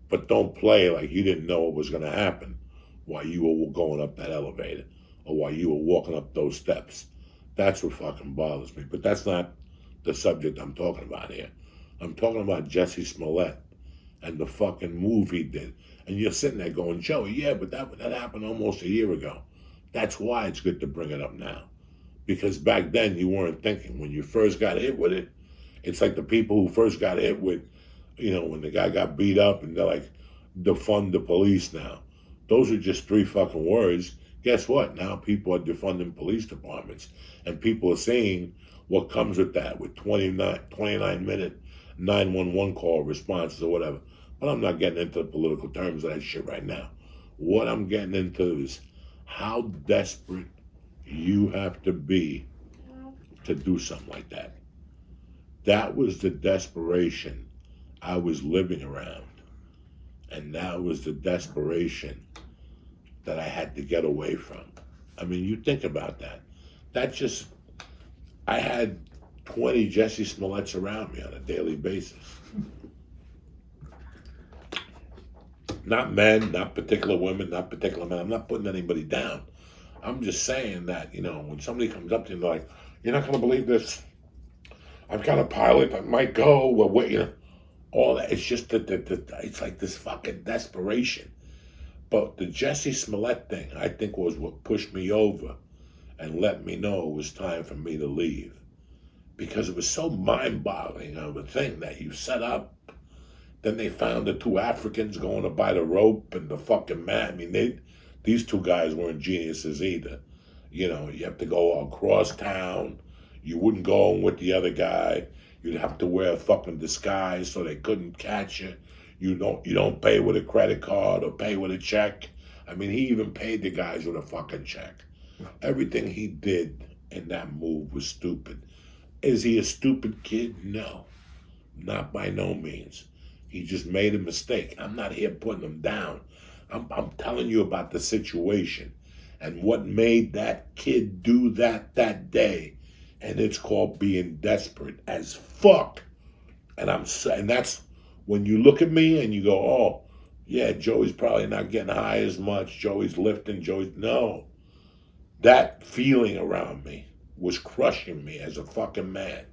But don't play like you didn't know what was going to happen while you were going up that elevator or while you were walking up those steps. That's what fucking bothers me. But that's not the subject I'm talking about here. I'm talking about Jesse Smellette and the fucking move he did. And you're sitting there going, Joey, yeah, but that happened almost a year ago. That's why it's good to bring it up now. Because back then you weren't thinking. When you first got hit with it, it's like the people who first got hit with, you know, when the guy got beat up and they're like, defund the police now. Those are just 3 fucking words. Guess what? Now people are defunding police departments. And people are saying what comes with that, with 29-minute 911 call responses or whatever. But I'm not getting into the political terms of that shit right now. What I'm getting into is how desperate you have to be to do something like that. That was the desperation I was living around. And that was the desperation that I had to get away from. I mean, you think about that. I had 20 Jesse Smollettes around me on a daily basis. Not men, not particular women, not particular men. I'm not putting anybody down. I'm just saying that, you know, when somebody comes up to you and they're like, you're not going to believe this. I've got a pilot that might go. Well, wait, you know, all that. It's just it's like this fucking desperation. But the Jesse Smellette thing, I think, was what pushed me over and let me know it was time for me to leave. Because it was so mind-boggling of a thing that you set up. Then they found the 2 Africans going to buy the rope and the fucking man. I mean, these 2 guys weren't geniuses either. You know, you have to go across town. You wouldn't go in with the other guy. You'd have to wear a fucking disguise so they couldn't catch you. You don't pay with a credit card or pay with a check. I mean, he even paid the guys with a fucking check. Everything he did in that move was stupid. Is he a stupid kid? No. Not by no means. He just made a mistake. I'm not here putting him down. I'm telling you about the situation and what made that kid do that day. And it's called being desperate as fuck. And that's when you look at me and you go, oh, yeah, Joey's probably not getting high as much. Joey's lifting. No. That feeling around me was crushing me as a fucking man.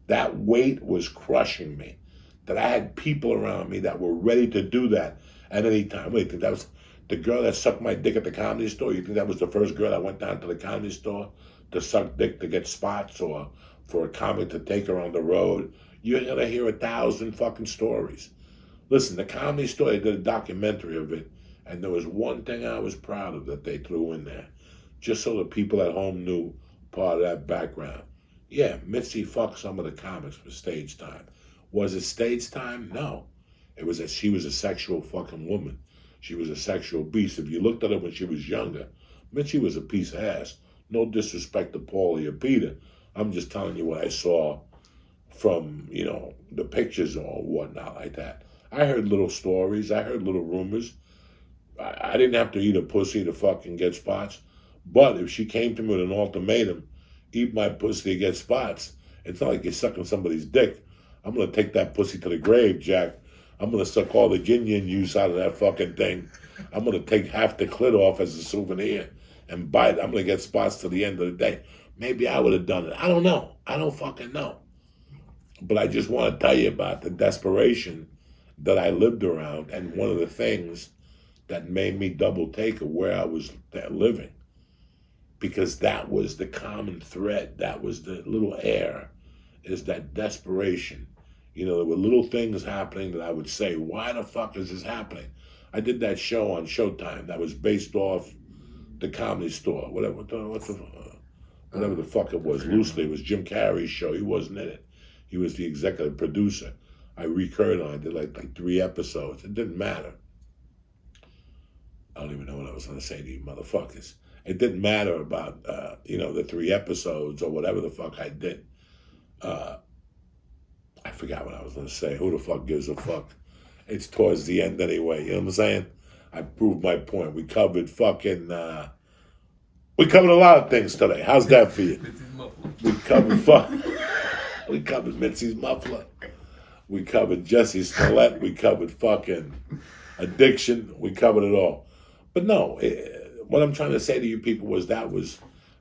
That weight was crushing me. That I had people around me that were ready to do that at any time. Wait, that was the girl that sucked my dick at the comedy store? You think that was the first girl that went down to the comedy store to suck dick to get spots or for a comic to take her on the road? You're going to hear 1,000 fucking stories. Listen, the comedy store, they did a documentary of it, and there was one thing I was proud of that they threw in there, just so the people at home knew part of that background. Yeah, Mitzi fucked some of the comics for stage time. Was it stage time? No. She was a sexual fucking woman. She was a sexual beast. If you looked at her when she was younger, Mitzi was a piece of ass. No disrespect to Paulie or Peter. I'm just telling you what I saw from, you know, the pictures or whatnot like that. I heard little stories. I heard little rumors. I didn't have to eat a pussy to fucking get spots. But if she came to me with an ultimatum, eat my pussy to get spots, it's not like you're sucking somebody's dick. I'm going to take that pussy to the grave, Jack. I'm going to suck all the yin juice out of that fucking thing. I'm going to take half the clit off as a souvenir and bite it. I'm going to get spots to the end of the day. Maybe I would have done it. I don't know. I don't fucking know. But I just want to tell you about the desperation that I lived around and one of the things that made me double take of where I was living. Because that was the common thread. That was the little air, is that desperation. You know, there were little things happening that I would say, why the fuck is this happening? I did that show on Showtime that was based off the Comedy Store. whatever the fuck it was. Loosely, it was Jim Carrey's show. He wasn't in it. He was the executive producer. I recurred on it. I did like 3 episodes. It didn't matter. I don't even know what I was going to say to you motherfuckers. It didn't matter about, the 3 episodes or whatever the fuck I did. I forgot what I was going to say. Who the fuck gives a fuck? It's towards the end anyway. You know what I'm saying? I proved my point. We covered we covered a lot of things today. How's that for you? We covered Mitzi's muffler. We covered Jesse Smellette. We covered fucking addiction. We covered it all. But no, what I'm trying to say to you people was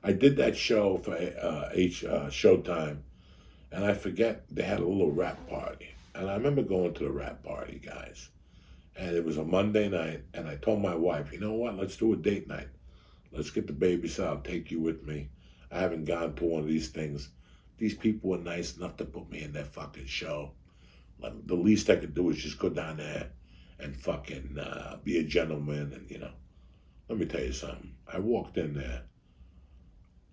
I did that show for Showtime, and I forget they had a little rap party. And I remember going to the rap party, guys. And it was a Monday night, and I told my wife, you know what, let's do a date night. Let's get the babysitter. I'll take you with me. I haven't gone to one of these things. These people were nice enough to put me in their fucking show. The least I could do is just go down there and fucking be a gentleman. And, let me tell you something. I walked in there.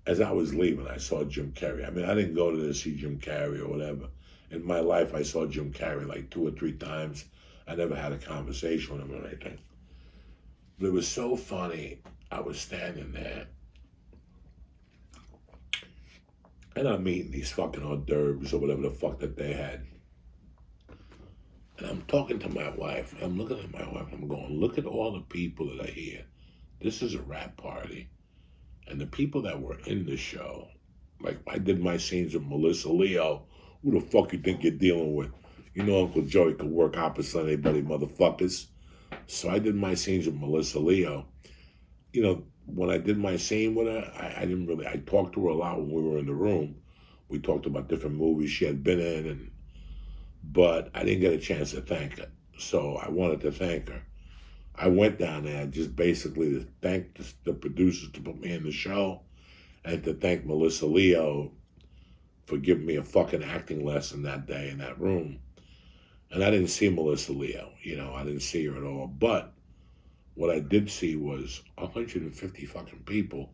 As I was leaving, I saw Jim Carrey. I mean, I didn't go to see Jim Carrey or whatever. In my life, I saw Jim Carrey like 2 or 3 times. I never had a conversation with him or anything. But it was so funny. I was standing there, and I'm eating these fucking hors d'oeuvres or whatever the fuck that they had. And I'm talking to my wife. I'm looking at my wife. I'm going, look at all the people that are here. This is a rap party. And the people that were in the show, like I did my scenes with Melissa Leo. Who the fuck you think you're dealing with? You know Uncle Joey could work opposite anybody, motherfuckers. So I did my scenes with Melissa Leo. When I did my scene with her, I talked to her a lot when we were in the room. We talked about different movies she had been in, but I didn't get a chance to thank her. So I wanted to thank her. I went down there just basically to thank the producers to put me in the show and to thank Melissa Leo for giving me a fucking acting lesson that day in that room. And I didn't see Melissa Leo, I didn't see her at all. But what I did see was 150 fucking people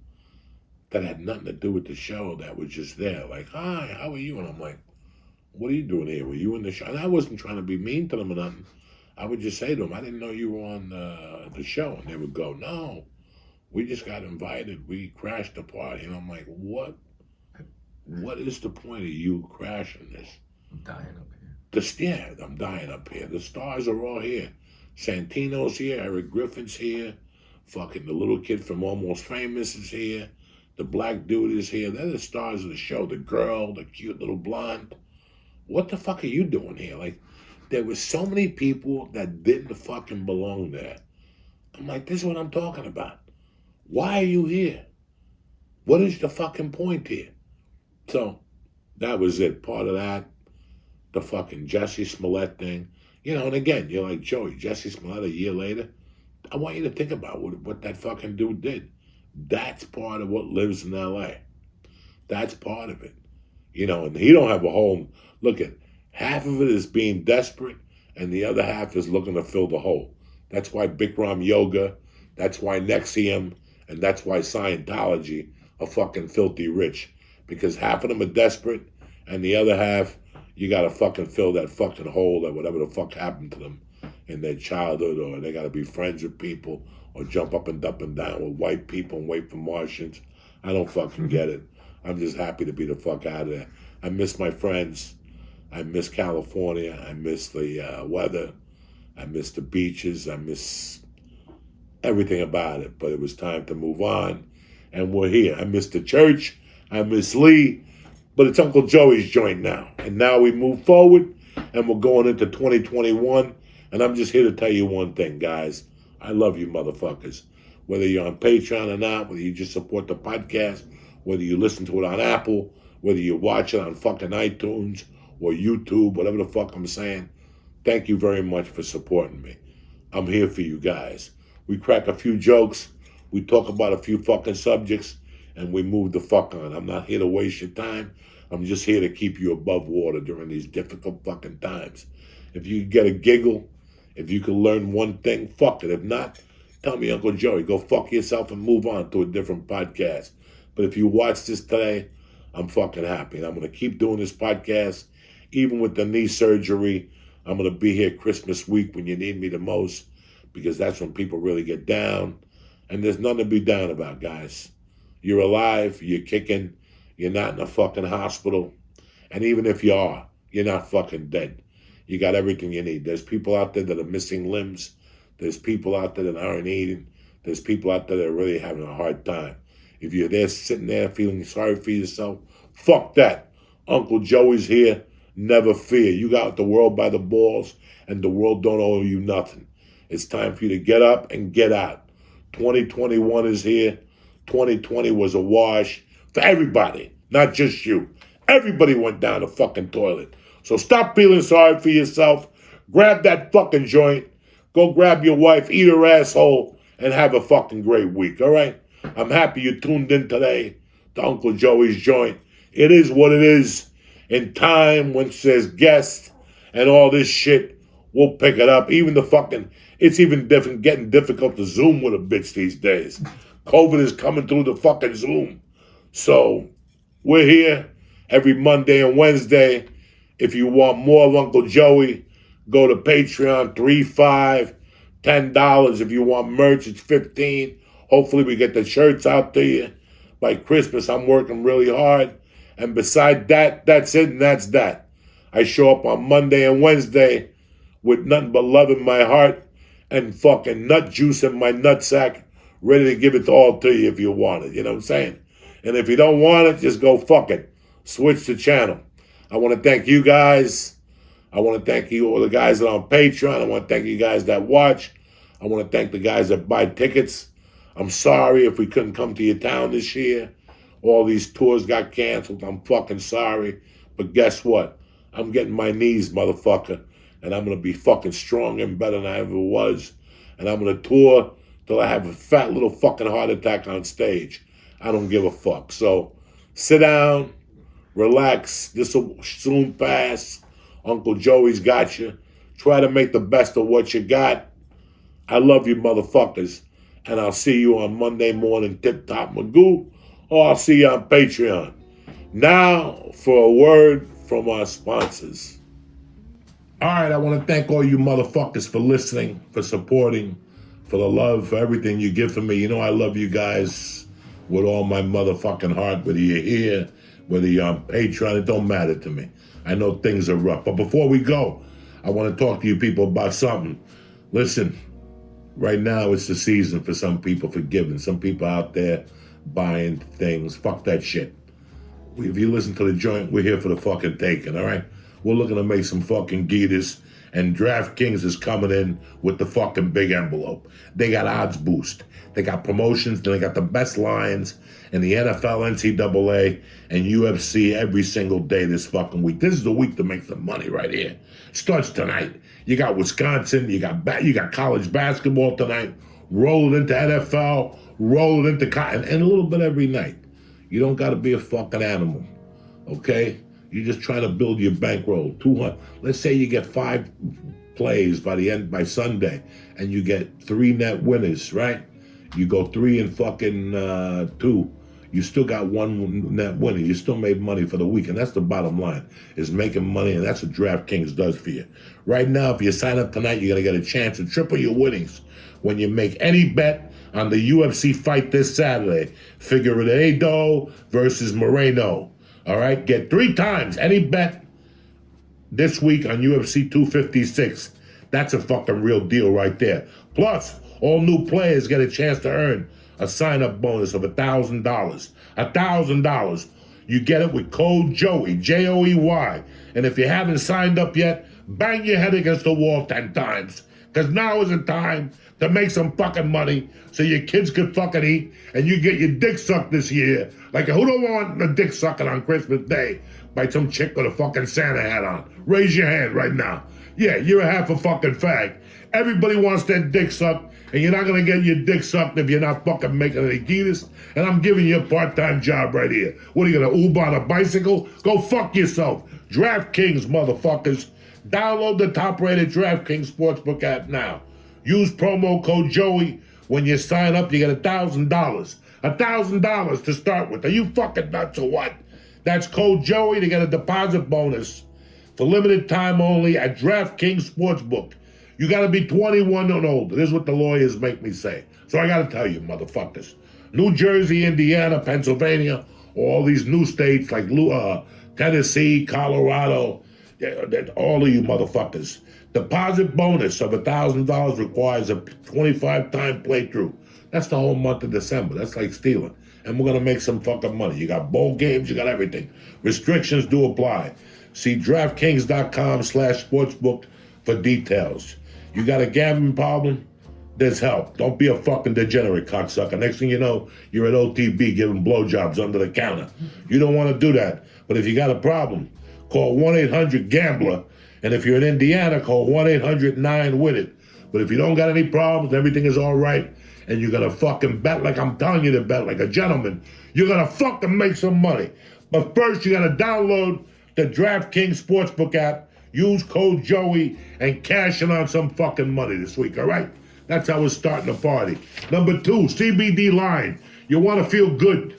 that had nothing to do with the show that was just there. Like, hi, how are you? And I'm like, what are you doing here? Were you in the show? And I wasn't trying to be mean to them or nothing. I would just say to them, I didn't know you were on the show. And they would go, no, we just got invited. We crashed the party. And I'm like, what? What is the point of you crashing this? I'm dying up here. I'm dying up here. The stars are all here. Santino's here. Eric Griffin's here. Fucking the little kid from Almost Famous is here. The black dude is here. They're the stars of the show. The girl, the cute little blonde. What the fuck are you doing here? Like, there was so many people that didn't fucking belong there. I'm like, this is what I'm talking about. Why are you here? What is the fucking point here? So, that was it. Part of that, the fucking Jesse Smellette thing. And again, you're like, Joey, Jesse Smellette a year later, I want you to think about what that fucking dude did. That's part of what lives in L.A. That's part of it. And he don't have a hole. Look at, half of it is being desperate, and the other half is looking to fill the hole. That's why Bikram Yoga, that's why Nexium, and that's why Scientology are fucking filthy rich. Because half of them are desperate, and the other half, you gotta fucking fill that fucking hole that whatever the fuck happened to them in their childhood, or they gotta be friends with people, or jump up and down with white people and wait for Martians. I don't fucking get it. I'm just happy to be the fuck out of there. I miss my friends. I miss California. I miss the weather. I miss the beaches. I miss everything about it. But it was time to move on, and we're here. I miss the church. I miss Lee. But it's Uncle Joey's joint now. And now we move forward, and we're going into 2021. And I'm just here to tell you one thing, guys. I love you motherfuckers. Whether you're on Patreon or not, whether you just support the podcast, whether you listen to it on Apple, whether you watch it on fucking iTunes or YouTube, whatever the fuck I'm saying, thank you very much for supporting me. I'm here for you guys. We crack a few jokes. We talk about a few fucking subjects, and we move the fuck on. I'm not here to waste your time. I'm just here to keep you above water during these difficult fucking times. If you get a giggle, if you can learn one thing, fuck it. If not, tell me, Uncle Joey, go fuck yourself and move on to a different podcast. But if you watch this today, I'm fucking happy. And I'm going to keep doing this podcast, even with the knee surgery. I'm going to be here Christmas week when you need me the most, because that's when people really get down. And there's nothing to be down about, guys. You're alive, you're kicking, you're not in a fucking hospital. And even if you are, you're not fucking dead. You got everything you need. There's people out there that are missing limbs. There's people out there that aren't eating. There's people out there that are really having a hard time. If you're there sitting there feeling sorry for yourself, fuck that. Uncle Joey's here. Never fear. You got the world by the balls, and the world don't owe you nothing. It's time for you to get up and get out. 2021 is here. 2020 was a wash for everybody, not just you. Everybody went down the fucking toilet. So stop feeling sorry for yourself. Grab that fucking joint. Go grab your wife, eat her asshole, and have a fucking great week, all right? I'm happy you tuned in today to Uncle Joey's Joint. It is what it is. In time, when it says guest and all this shit, we'll pick it up. Even the fucking, it's even getting difficult to Zoom with a bitch these days. COVID is coming through the fucking Zoom. So we're here every Monday and Wednesday. If you want more of Uncle Joey, go to Patreon, $3, $5, $10. If you want merch, it's $15. Hopefully we get the shirts out to you by Christmas. I'm working really hard. And beside that, that's it and that's that. I show up on Monday and Wednesday with nothing but love in my heart and fucking nut juice in my nutsack, ready to give it all to you if you want it. You know what I'm saying? And if you don't want it, just go fuck it. Switch the channel. I want to thank you guys. I want to thank you, all the guys that are on Patreon. I want to thank you guys that watch. I want to thank the guys that buy tickets. I'm sorry if we couldn't come to your town this year. All these tours got canceled. I'm fucking sorry. But guess what? I'm getting my knees, motherfucker. And I'm going to be fucking stronger and better than I ever was. And I'm going to tour till I have a fat little fucking heart attack on stage. I don't give a fuck. So sit down, relax. This will soon pass. Uncle Joey's got you. Try to make the best of what you got. I love you, motherfuckers. And I'll see you on Monday morning, Tip Top Magoo. Or I'll see you on Patreon. Now for a word from our sponsors. All right, I want to thank all you motherfuckers for listening, for supporting, for the love, for everything you give for me. You know I love you guys with all my motherfucking heart, whether you're here, whether you're on Patreon, it don't matter to me. I know things are rough. But before we go, I want to talk to you people about something. Listen, right now it's the season for some people for giving. Some people out there buying things. Fuck that shit. If you listen to the joint, we're here for the fucking taking, all right? We're looking to make some fucking geeters, and Draftkings is coming in with the fucking big envelope. They got odds boost. They got promotions, then they got the best lines in the NFL, NCAA, and UFC every single day this fucking week. This is the week to make some money right here. Starts tonight. You got Wisconsin, you got college basketball tonight, roll it into NFL, roll it into cotton, and a little bit every night. You don't got to be a fucking animal, okay? You're just trying to build your bankroll. 200. Let's say you get 5 plays by Sunday, and you get 3 net winners, right? You go 3 and fucking 2. You still got 1 net winner. You still made money for the week, and that's the bottom line, is making money, and that's what DraftKings does for you. Right now, if you sign up tonight, you're going to get a chance to triple your winnings when you make any bet on the UFC fight this Saturday. Figueiredo versus Moreno. All right? Get 3 times any bet this week on UFC 256. That's a fucking real deal right there. Plus, all new players get a chance to earn a sign-up bonus of $1,000. $1,000. You get it with code Joey, Joey. And if you haven't signed up yet, bang your head against the wall 10 times. Because now is the time to make some fucking money so your kids can fucking eat and you get your dick sucked this year. Like, who don't want a dick sucking on Christmas Day by some chick with a fucking Santa hat on? Raise your hand right now. Yeah, you're a half a fucking fag. Everybody wants their dick sucked, and you're not going to get your dick sucked if you're not fucking making any guitas. And I'm giving you a part-time job right here. What are you going to Uber on a bicycle? Go fuck yourself. DraftKings, motherfuckers. Download the top-rated DraftKings Sportsbook app now. Use promo code Joey When you sign up, you get $1,000. $1,000 to start with. Are you fucking nuts or what? That's code Joey to get a deposit bonus for limited time only at DraftKings Sportsbook. You gotta be 21 and older. This is what the lawyers make me say. So I gotta tell you, motherfuckers. New Jersey, Indiana, Pennsylvania, all these new states like Tennessee, Colorado, all of you motherfuckers. Deposit bonus of $1,000 requires a 25-time playthrough. That's the whole month of December. That's like stealing. And we're gonna make some fucking money. You got bowl games, you got everything. Restrictions do apply. See DraftKings.com/sportsbook for details. You got a gambling problem? There's help. Don't be a fucking degenerate cocksucker. Next thing you know, you're at OTB giving blowjobs under the counter. You don't want to do that. But if you got a problem, call 1-800-GAMBLER. And if you're in Indiana, call 1-800-9-WIN-IT. But if you don't got any problems, everything is all right, and you're going to fucking bet like I'm telling you to bet, like a gentleman, you're going to fucking make some money. But first, you got to download the DraftKings Sportsbook app, use code Joey, and cash in on some fucking money this week, all right? That's how we're starting the party. Number 2, CBD Lion. You want to feel good.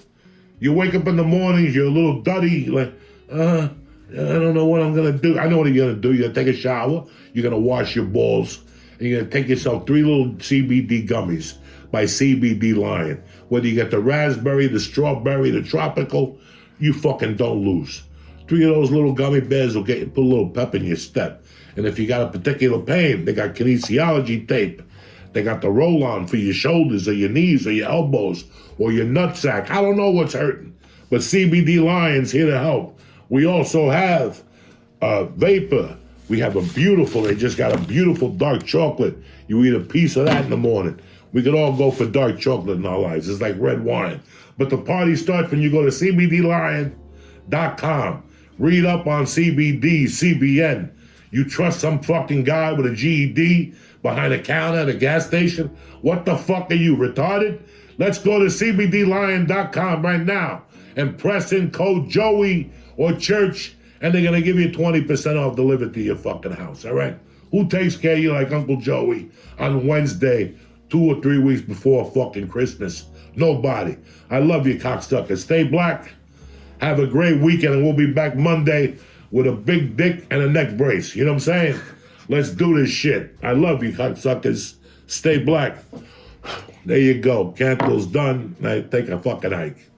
You wake up in the mornings, you're a little duddy, like, I don't know what I'm going to do. I know what you're going to do. You're going to take a shower, you're going to wash your balls, and you're going to take yourself 3 little CBD gummies by CBD Lion. Whether you get the raspberry, the strawberry, the tropical, you fucking don't lose. 3 of those little gummy bears will get you, put a little pep in your step. And if you got a particular pain, they got kinesiology tape. They got the roll-on for your shoulders or your knees or your elbows or your nutsack. I don't know what's hurting, but CBD Lion's here to help. We also have vapor. We have they just got a beautiful dark chocolate. You eat a piece of that in the morning. We could all go for dark chocolate in our lives. It's like red wine. But the party starts when you go to CBDLion.com. Read up on CBD, CBN. You trust some fucking guy with a GED behind a counter at a gas station? What the fuck are you, retarded? Let's go to CBDLion.com right now and press in code Joey or Church, and they're going to give you 20% off delivered to your fucking house, all right? Who takes care of you like Uncle Joey on Wednesday, 2 or 3 weeks before fucking Christmas? Nobody. I love you, cocksuckers. Stay black. Have a great weekend, and we'll be back Monday with a big dick and a neck brace. You know what I'm saying? Let's do this shit. I love you, cocksuckers. Stay black. There you go. Candle's done. I take a fucking hike.